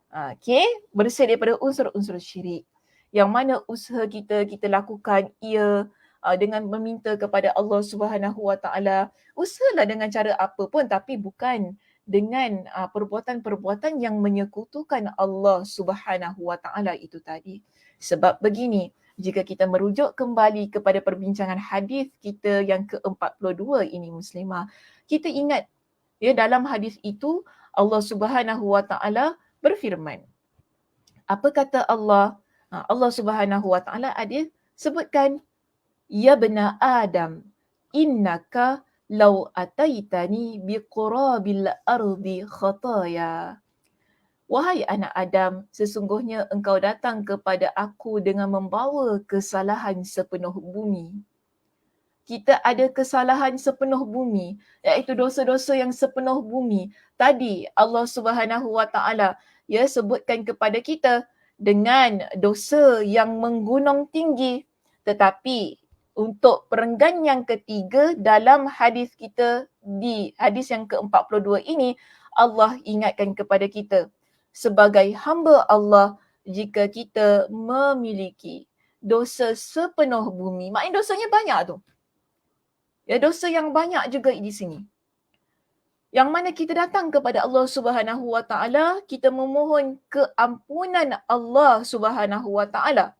Okay? Bersih daripada unsur-unsur syirik. Yang mana usaha kita lakukan ia dengan meminta kepada Allah Subhanahu Wa Taala. Usahalah dengan cara apa pun, tapi bukan dengan perbuatan-perbuatan yang menyekutukan Allah Subhanahu Wa Taala itu tadi. Sebab begini, jika kita merujuk kembali kepada perbincangan hadis kita yang ke-42 ini muslimah, kita ingat ya dalam hadis itu Allah Subhanahu Wa Taala berfirman. Apa kata Allah? Allah Subhanahu Wa Taala ada sebutkan, ya bena Adam, innaka law ataitani biqurabil ardi khataya. Wahai anak Adam, sesungguhnya engkau datang kepada aku dengan membawa kesalahan sepenuh bumi. Kita ada kesalahan sepenuh bumi, iaitu dosa-dosa yang sepenuh bumi. Tadi Allah Subhanahu Wa Taala sebutkan kepada kita dengan dosa yang menggunung tinggi. Tetapi untuk perenggan yang ketiga dalam hadis kita, di hadis yang ke-42 ini, Allah ingatkan kepada kita sebagai hamba Allah, jika kita memiliki dosa sepenuh bumi, maknanya dosanya banyak tu. Ya, dosa yang banyak juga di sini. Yang mana kita datang kepada Allah Subhanahu Wa Taala, kita memohon keampunan Allah Subhanahu Wa Taala.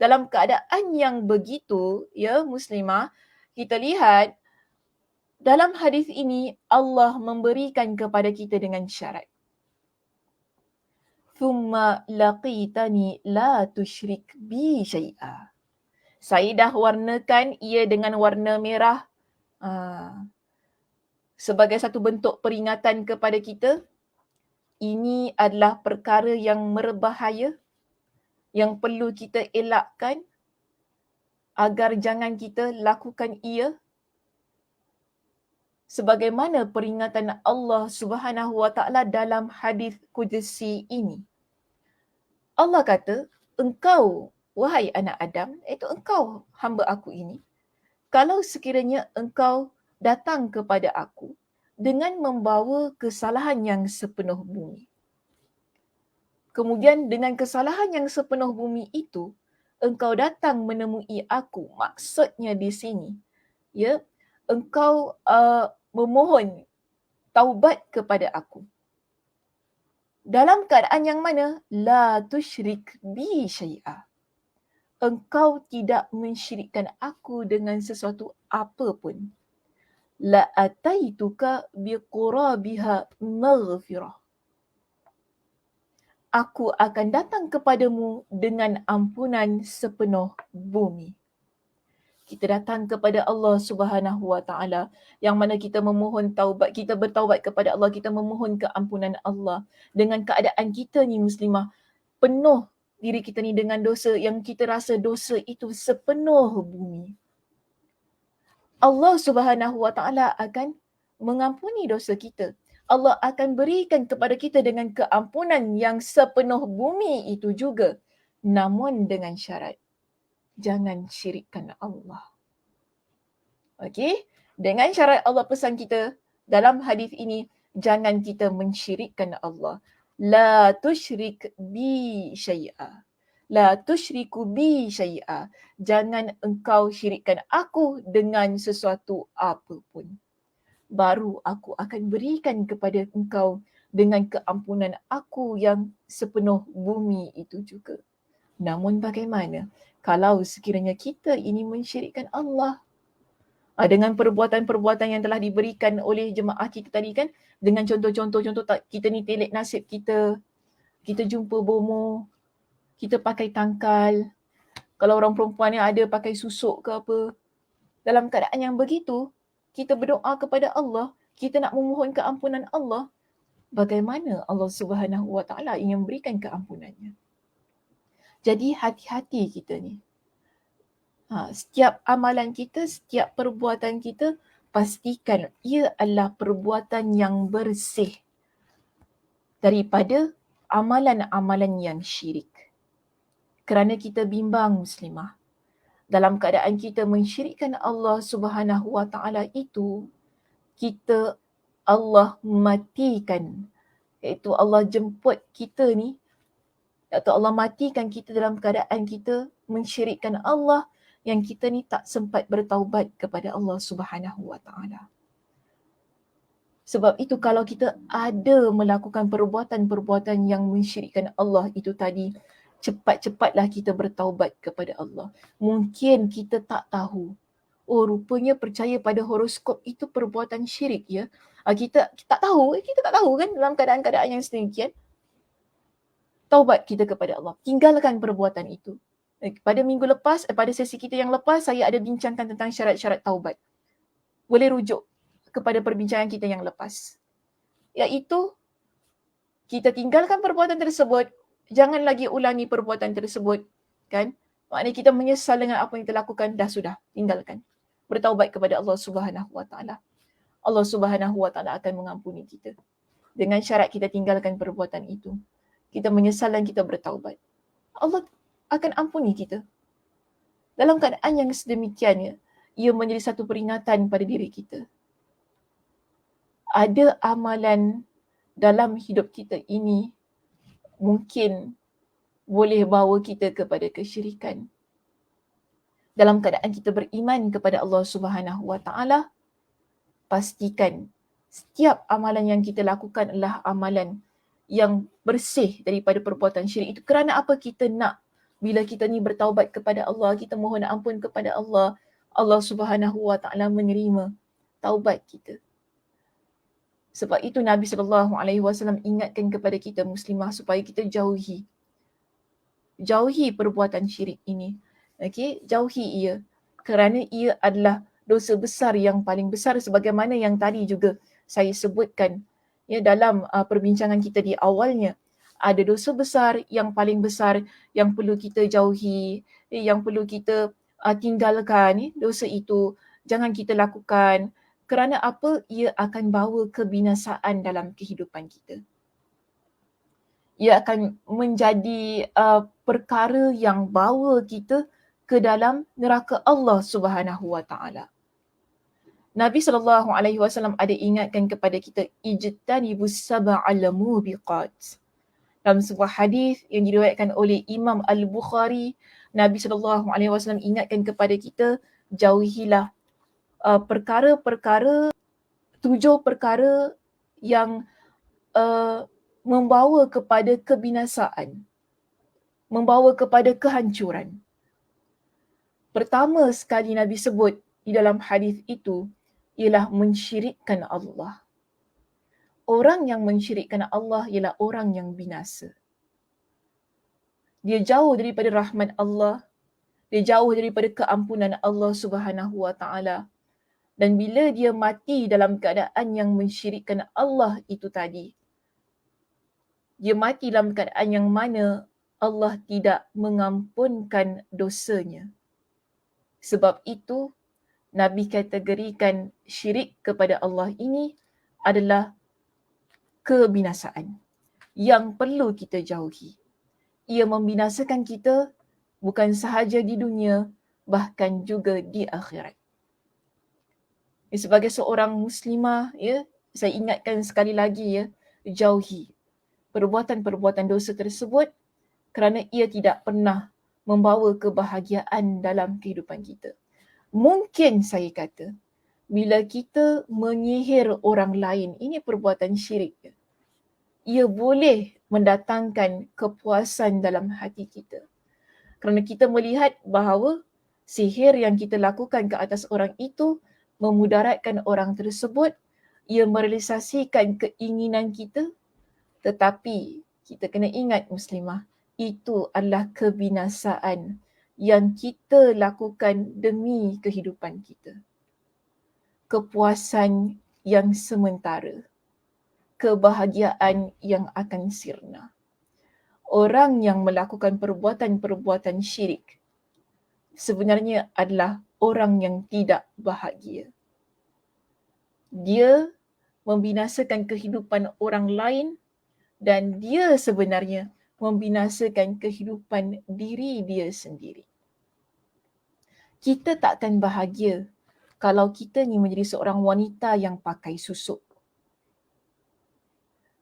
Dalam keadaan yang begitu, ya muslimah, kita lihat dalam hadis ini Allah memberikan kepada kita dengan syarat. Thumma laqitani la tusyrik bi syai'a. Saya dah warnakan ia dengan warna merah sebagai satu bentuk peringatan kepada kita. Ini adalah perkara yang berbahaya, yang perlu kita elakkan agar jangan kita lakukan ia. Sebagaimana peringatan Allah Subhanahu Wa Taala dalam hadis Qudsi ini. Allah kata, engkau, wahai anak Adam, iaitu engkau hamba aku ini, kalau sekiranya engkau datang kepada aku dengan membawa kesalahan yang sepenuh bumi. Kemudian dengan kesalahan yang sepenuh bumi itu, engkau datang menemui aku. Maksudnya di sini, ya, engkau memohon taubat kepada aku. Dalam keadaan yang mana? La tusyrik bi syai'a. Engkau tidak mensyirikkan aku dengan sesuatu apapun. La ataituka biqurabiha maghfirah. Aku akan datang kepadamu dengan ampunan sepenuh bumi. Kita datang kepada Allah Subhanahu Wa Taala, yang mana kita memohon taubat, kita bertaubat kepada Allah, kita memohon keampunan Allah dengan keadaan kita ni muslimah, penuh diri kita ni dengan dosa yang kita rasa dosa itu sepenuh bumi. Allah Subhanahu Wa Taala akan mengampuni dosa kita. Allah akan berikan kepada kita dengan keampunan yang sepenuh bumi itu juga. Namun dengan syarat, jangan syirikkan Allah. Okey? Dengan syarat Allah pesan kita dalam hadis ini, jangan kita mensyirikkan Allah. La tusyrik bi syai'a. La tusyriku bi syai'a. Jangan engkau syirikkan aku dengan sesuatu apapun. Baru aku akan berikan kepada engkau dengan keampunan aku yang sepenuh bumi itu juga. Namun bagaimana kalau sekiranya kita ini mensyirikkan Allah? Dengan perbuatan-perbuatan yang telah diberikan oleh jemaah kita tadi kan, dengan contoh-contoh kita ni telik nasib kita jumpa bomoh, kita pakai tangkal, kalau orang perempuan ni ada pakai susuk ke apa. Dalam keadaan yang begitu, kita berdoa kepada Allah, kita nak memohon keampunan Allah, bagaimana Allah Subhanahu Wa Taala ingin memberikan keampunannya? Jadi hati-hati kita ni. Setiap amalan kita, setiap perbuatan kita, pastikan ia adalah perbuatan yang bersih daripada amalan-amalan yang syirik. Kerana kita bimbang muslimah, dalam keadaan kita mensyirikkan Allah Subhanahu Wa Taala itu, kita Allah matikan, iaitu Allah jemput kita ni, atau Allah matikan kita dalam keadaan kita mensyirikkan Allah, yang kita ni tak sempat bertaubat kepada Allah Subhanahu Wa Taala. Sebab itu kalau kita ada melakukan perbuatan-perbuatan yang mensyirikkan Allah itu tadi, cepat-cepatlah kita bertaubat kepada Allah. Mungkin kita tak tahu. Oh, rupanya percaya pada horoskop itu perbuatan syirik ya. Kita tak tahu kan dalam keadaan-keadaan yang sedemikian. Taubat kita kepada Allah. Tinggalkan perbuatan itu. Pada minggu lepas, pada sesi kita yang lepas, saya ada bincangkan tentang syarat-syarat taubat. Boleh rujuk kepada perbincangan kita yang lepas. Iaitu, kita tinggalkan perbuatan tersebut, jangan lagi ulangi perbuatan tersebut. Kan? Maknanya kita menyesal dengan apa yang kita lakukan, dah sudah, tinggalkan. Bertaubat kepada Allah Subhanahu Wa Taala. Allah Subhanahu Wa Taala akan mengampuni kita. Dengan syarat kita tinggalkan perbuatan itu. Kita menyesal dan kita bertaubat. Allah akan ampuni kita. Dalam keadaan yang sedemikian, ia menjadi satu peringatan pada diri kita. Ada amalan dalam hidup kita ini mungkin boleh bawa kita kepada kesyirikan. Dalam keadaan kita beriman kepada Allah Subhanahu Wa Taala, pastikan setiap amalan yang kita lakukan adalah amalan yang bersih daripada perbuatan syirik. Itu kerana apa kita nak bila kita ni bertaubat kepada Allah, kita mohon ampun kepada Allah, Allah Subhanahu Wa Taala menerima taubat kita. Sebab itu Nabi SAW ingatkan kepada kita muslimah supaya kita jauhi perbuatan syirik ini. Okey, jauhi ia kerana ia adalah dosa besar yang paling besar, sebagaimana yang tadi juga saya sebutkan ya dalam perbincangan kita di awalnya. Ada dosa besar yang paling besar yang perlu kita jauhi, yang perlu kita tinggalkan. Dosa itu jangan kita lakukan. Kerana apa? Ia akan bawa kebinasaan dalam kehidupan kita. Ia akan menjadi perkara yang bawa kita ke dalam neraka Allah Subhanahu Wa Taala. Nabi SAW ada ingatkan kepada kita, ijtanibus sab'al mubiqat. Dalam sebuah hadis yang diriwayatkan oleh Imam Al-Bukhari, Nabi SAW ingatkan kepada kita, jauhilah perkara-perkara, 7 perkara yang membawa kepada kebinasaan, membawa kepada kehancuran. Pertama sekali Nabi sebut di dalam hadis itu ialah mensyirikkan Allah. Orang yang mensyirikkan Allah ialah orang yang binasa. Dia jauh daripada rahmat Allah, dia jauh daripada keampunan Allah Subhanahu Wa Taala. Dan bila dia mati dalam keadaan yang mensyirikkan Allah itu tadi, dia mati dalam keadaan yang mana Allah tidak mengampunkan dosanya. Sebab itu, Nabi kategorikan syirik kepada Allah ini adalah kebinasaan yang perlu kita jauhi. Ia membinasakan kita bukan sahaja di dunia, bahkan juga di akhirat. Sebagai seorang muslimah, saya ingatkan sekali lagi ya, jauhi perbuatan-perbuatan dosa tersebut kerana ia tidak pernah membawa kebahagiaan dalam kehidupan kita. Mungkin saya kata, bila kita menyihir orang lain, ini perbuatan syirik. Ia boleh mendatangkan kepuasan dalam hati kita. Kerana kita melihat bahawa sihir yang kita lakukan ke atas orang itu memudaratkan orang tersebut, ia merealisasikan keinginan kita, tetapi kita kena ingat muslimah, itu adalah kebinasaan yang kita lakukan demi kehidupan kita. Kepuasan yang sementara, kebahagiaan yang akan sirna. Orang yang melakukan perbuatan-perbuatan syirik sebenarnya adalah orang yang tidak bahagia. Dia membinasakan kehidupan orang lain dan dia sebenarnya membinasakan kehidupan diri dia sendiri. Kita takkan bahagia kalau kita ni menjadi seorang wanita yang pakai susuk.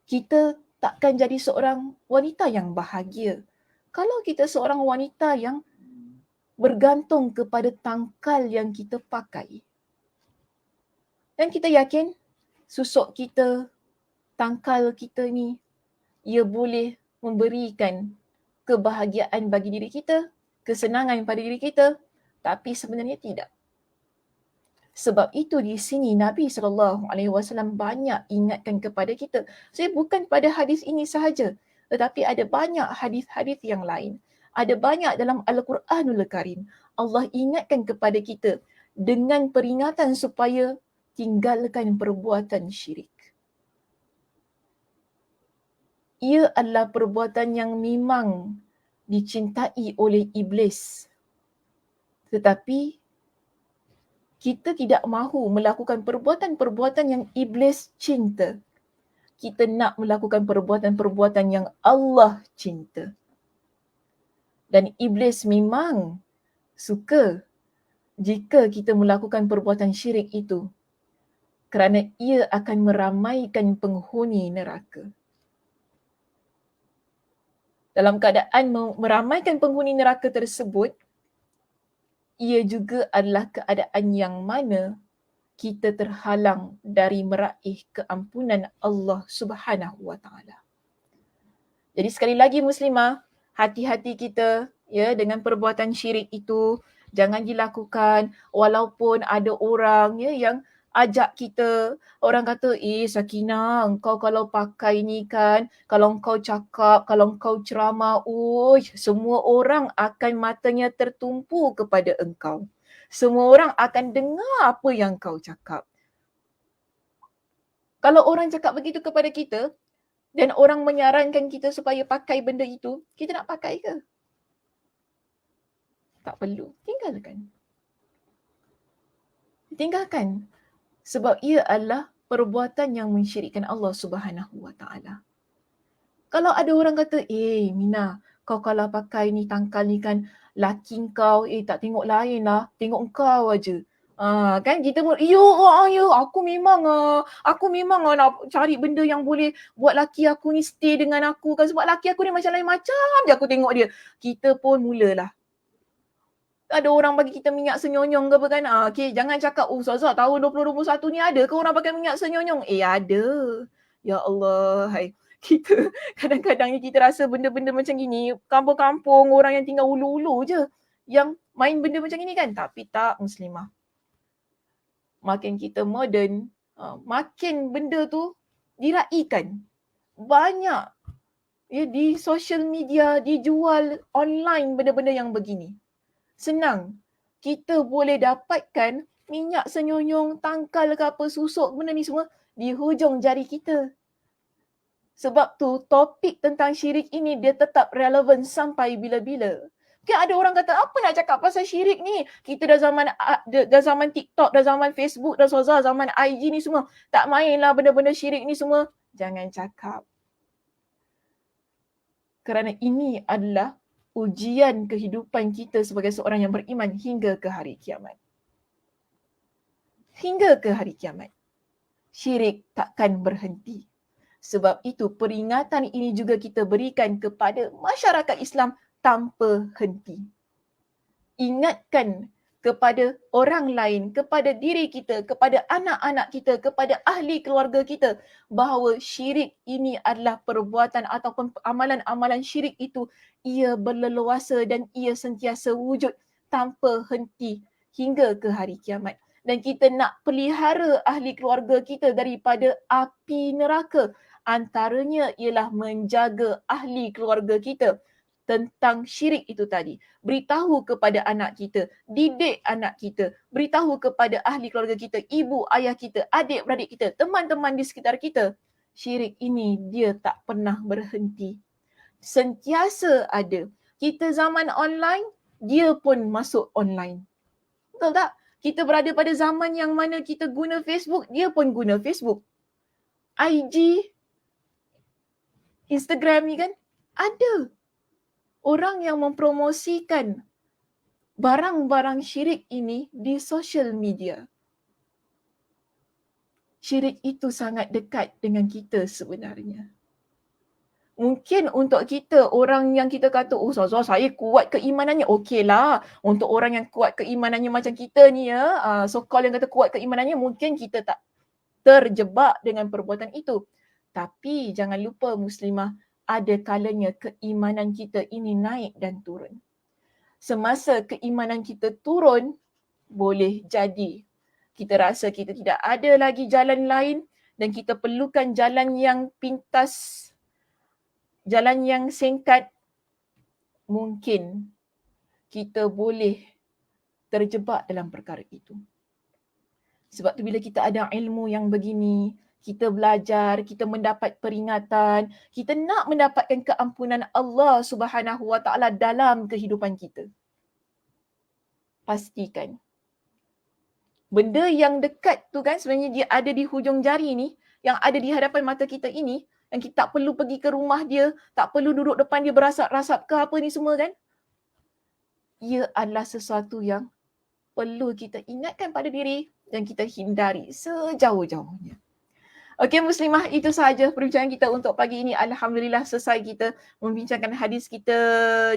Kita takkan jadi seorang wanita yang bahagia kalau kita seorang wanita yang bergantung kepada tangkal yang kita pakai. Dan kita yakin susuk kita, tangkal kita ni, ia boleh memberikan kebahagiaan bagi diri kita, kesenangan pada diri kita, tapi sebenarnya tidak. Sebab itu di sini Nabi SAW banyak ingatkan kepada kita. Saya bukan pada hadis ini sahaja, tetapi ada banyak hadis-hadis yang lain. Ada banyak dalam Al-Quranul Karim. Allah ingatkan kepada kita dengan peringatan supaya tinggalkan perbuatan syirik. Ia adalah perbuatan yang memang dicintai oleh iblis. Tetapi kita tidak mahu melakukan perbuatan-perbuatan yang iblis cinta. Kita nak melakukan perbuatan-perbuatan yang Allah cinta. Dan iblis memang suka jika kita melakukan perbuatan syirik itu, kerana ia akan meramaikan penghuni neraka. Dalam keadaan meramaikan penghuni neraka tersebut, ia juga adalah keadaan yang mana kita terhalang dari meraih keampunan Allah Subhanahu wa taala. Jadi sekali lagi muslimah, hati-hati kita ya dengan perbuatan syirik itu, jangan dilakukan walaupun ada orang ya yang ajak kita, orang kata, Sakinah, engkau kalau pakai ni kan, kalau engkau cakap, kalau engkau ceramah, semua orang akan matanya tertumpu kepada engkau. Semua orang akan dengar apa yang kau cakap. Kalau orang cakap begitu kepada kita, dan orang menyarankan kita supaya pakai benda itu, kita nak pakai ke? Tak perlu. Tinggalkan. Sebab ia adalah perbuatan yang mensyirikkan Allah Subhanahu wa taala. Kalau ada orang kata, Mina, kau kalau pakai ni tangkal ni kan, laki kau, tak tengok lain lah, tengok kau aja. Kan kita pun, aku memang nak cari benda yang boleh buat laki aku ni stay dengan aku kan, sebab laki aku ni macam lain macam je aku tengok dia. Kita pun mulalah. Ada orang bagi kita minyak senyonyong ke apa kan. Okay, jangan cakap, Ustazah tahun 2021 ni ada ke orang pakai minyak senyonyong? Ada. Ya Allah, hai. Kita kadang-kadang ni kita rasa benda-benda macam gini, kampung-kampung, orang yang tinggal ulu-ulu je yang main benda macam gini kan. Tapi tak muslimah. Makin kita moden, makin benda tu diraikan. Banyak ya, di social media dijual online benda-benda yang begini. Senang. Kita boleh dapatkan minyak senyonyong, tangkal ke apa, susuk, benda ni semua di hujung jari kita. Sebab tu topik tentang syirik ini dia tetap relevan sampai bila-bila. Mungkin ada orang kata, apa nak cakap pasal syirik ni? Kita dah zaman TikTok, dah zaman Facebook, dah zaman IG ni semua. Tak mainlah benda-benda syirik ni semua. Jangan cakap. Kerana ini adalah ujian kehidupan kita sebagai seorang yang beriman hingga ke hari kiamat. Hingga ke hari kiamat. syirik takkan berhenti. Sebab itu peringatan ini juga kita berikan kepada masyarakat Islam tanpa henti. Ingatkan kepada orang lain, kepada diri kita, kepada anak-anak kita, kepada ahli keluarga kita bahawa syirik ini adalah perbuatan ataupun amalan-amalan syirik itu ia berleluasa dan ia sentiasa wujud tanpa henti hingga ke hari kiamat. Dan kita nak pelihara ahli keluarga kita daripada api neraka. Antaranya ialah menjaga ahli keluarga kita tentang syirik itu tadi. Beritahu kepada anak kita, didik anak kita, beritahu kepada ahli keluarga kita, ibu, ayah kita, adik-beradik kita, teman-teman di sekitar kita. Syirik ini dia tak pernah berhenti. Sentiasa ada. Kita zaman online, dia pun masuk online. Betul tak? Kita berada pada zaman yang mana kita guna Facebook, dia pun guna Facebook. IG, Instagram ni kan ada orang yang mempromosikan barang-barang syirik ini di social media. Syirik itu sangat dekat dengan kita sebenarnya. Mungkin untuk kita, orang yang kita kata, oh Ustazah saya kuat keimanannya, okeylah. Untuk orang yang kuat keimanannya macam kita ni ya, so-called yang kata kuat keimanannya, mungkin kita tak terjebak dengan perbuatan itu. Tapi jangan lupa muslimah, ada kalanya keimanan kita ini naik dan turun. Semasa keimanan kita turun, boleh jadi kita rasa kita tidak ada lagi jalan lain dan kita perlukan jalan yang pintas, jalan yang singkat, mungkin kita boleh terjebak dalam perkara itu. Sebab tu bila kita ada ilmu yang begini, kita belajar, kita mendapat peringatan, kita nak mendapatkan keampunan Allah Subhanahu Wa Taala dalam kehidupan kita. Pastikan benda yang dekat tu kan sebenarnya dia ada di hujung jari ni, yang ada di hadapan mata kita ini, yang kita tak perlu pergi ke rumah dia, tak perlu duduk depan dia berasap-rasap ke apa ni semua kan. Ia adalah sesuatu yang perlu kita ingatkan pada diri dan kita hindari sejauh-jauhnya. Okey muslimah, itu sahaja perbincangan kita untuk pagi ini. Alhamdulillah selesai kita membincangkan hadis kita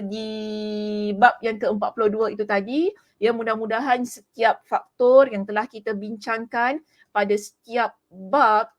di bab yang ke-42 itu tadi. Ya, mudah-mudahan setiap faktor yang telah kita bincangkan pada setiap bab,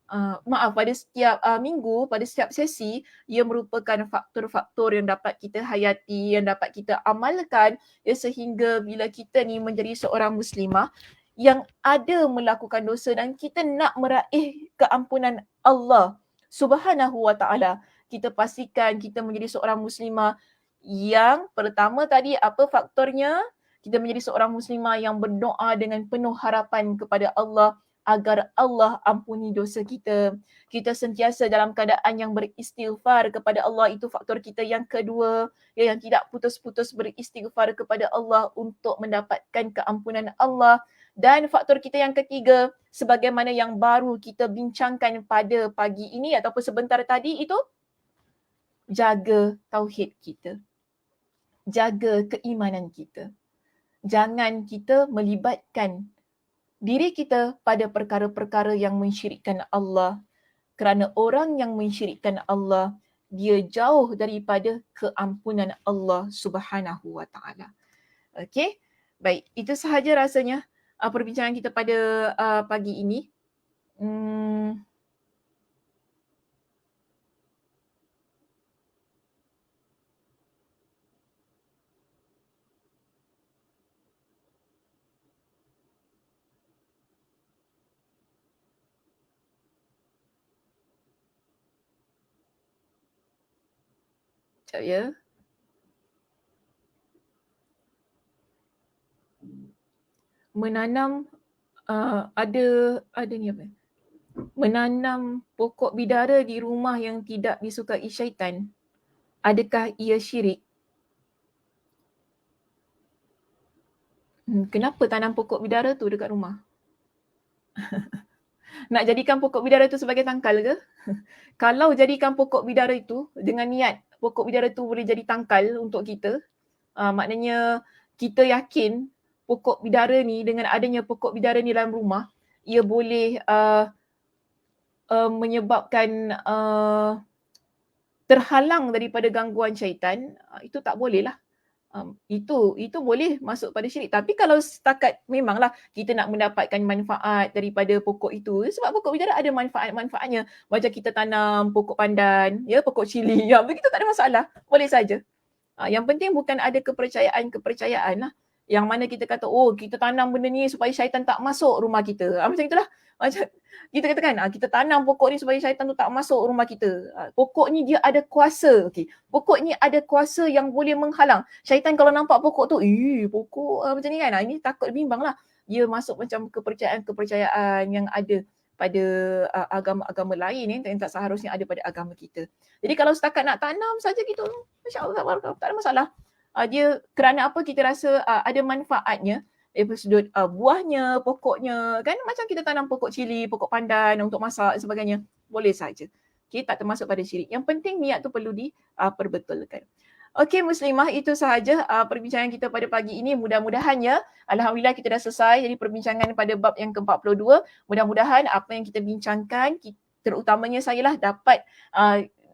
pada setiap minggu, pada setiap sesi, ia merupakan faktor-faktor yang dapat kita hayati, yang dapat kita amalkan, ya, sehingga bila kita ni menjadi seorang muslimah yang ada melakukan dosa dan kita nak meraih keampunan Allah Subhanahu Wa Taala, kita pastikan kita menjadi seorang muslimah yang pertama tadi apa faktornya? Kita menjadi seorang muslimah yang berdoa dengan penuh harapan kepada Allah agar Allah ampuni dosa kita. Kita sentiasa dalam keadaan yang beristighfar kepada Allah, itu faktor kita yang kedua, yang tidak putus-putus beristighfar kepada Allah untuk mendapatkan keampunan Allah. Dan faktor kita yang ketiga, sebagaimana yang baru kita bincangkan pada pagi ini ataupun sebentar tadi itu, jaga tauhid kita. Jaga keimanan kita. Jangan kita melibatkan diri kita pada perkara-perkara yang mensyirikkan Allah. Kerana orang yang mensyirikkan Allah, dia jauh daripada keampunan Allah Subhanahu Wa Taala. Okey? Baik, itu sahaja rasanya perbincangan kita pada pagi ini. Sekejap ya. Menanam ada ni apa? Menanam pokok bidara di rumah yang tidak disukai syaitan, adakah ia syirik? Kenapa tanam pokok bidara tu dekat rumah? Nak jadikan pokok bidara itu sebagai tangkal ke? Kalau jadikan pokok bidara itu dengan niat pokok bidara itu boleh jadi tangkal untuk kita, maknanya kita yakin pokok bidara ni, dengan adanya pokok bidara ni dalam rumah, ia boleh menyebabkan terhalang daripada gangguan syaitan, itu tak boleh lah. Itu boleh masuk pada syirik. Tapi kalau setakat memanglah kita nak mendapatkan manfaat daripada pokok itu, sebab pokok bidara ada manfaat-manfaatnya. Macam kita tanam pokok pandan, ya, pokok cili, ya, begitu tak ada masalah. Boleh saja. Yang penting bukan ada kepercayaan lah. Yang mana kita kata, oh kita tanam benda ni supaya syaitan tak masuk rumah kita. Macam itulah. Macam kita katakan, kita tanam pokok ni supaya syaitan tu tak masuk rumah kita. Pokok ni dia ada kuasa. Okay. Pokok ni ada kuasa yang boleh menghalang. Syaitan kalau nampak pokok tu, pokok macam ni kan. Ini takut bimbang lah. Dia masuk macam kepercayaan yang ada pada agama-agama lain yang tak seharusnya ada pada agama kita. Jadi kalau setakat nak tanam saja gitu, Masya-Allah, tak ada masalah. Dia kerana apa kita rasa ada manfaatnya daripada sudut buahnya, pokoknya, kan macam kita tanam pokok cili, pokok pandan untuk masak dan sebagainya, boleh saja. Okay, tak termasuk pada syirik. Yang penting niat tu perlu diperbetulkan. Okey Muslimah, itu sahaja perbincangan kita pada pagi ini. Mudah-mudahan ya, Alhamdulillah kita dah selesai jadi perbincangan pada bab yang ke-42. Mudah-mudahan apa yang kita bincangkan, terutamanya saya lah, dapat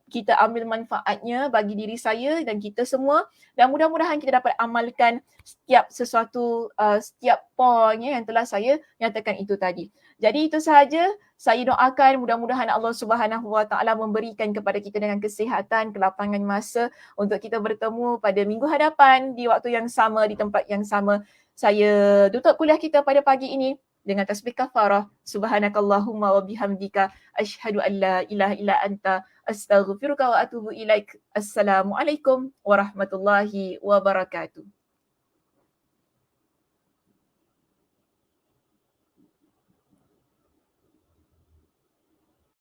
kita ambil manfaatnya bagi diri saya dan kita semua, dan mudah-mudahan kita dapat amalkan setiap sesuatu, setiap poin yang telah saya nyatakan itu tadi. Jadi itu sahaja. Saya doakan mudah-mudahan Allah Subhanahu Wa Taala memberikan kepada kita dengan kesihatan, kelapangan masa untuk kita bertemu pada minggu hadapan di waktu yang sama, di tempat yang sama. Saya tutup kuliah kita pada pagi ini dengan tasbih kafarah. Subhanakallahumma wa bihamdika asyhadu an la ilaha illa anta astaghfiruka wa atubu ilaik. Assalamualaikum warahmatullahi wabarakatuh.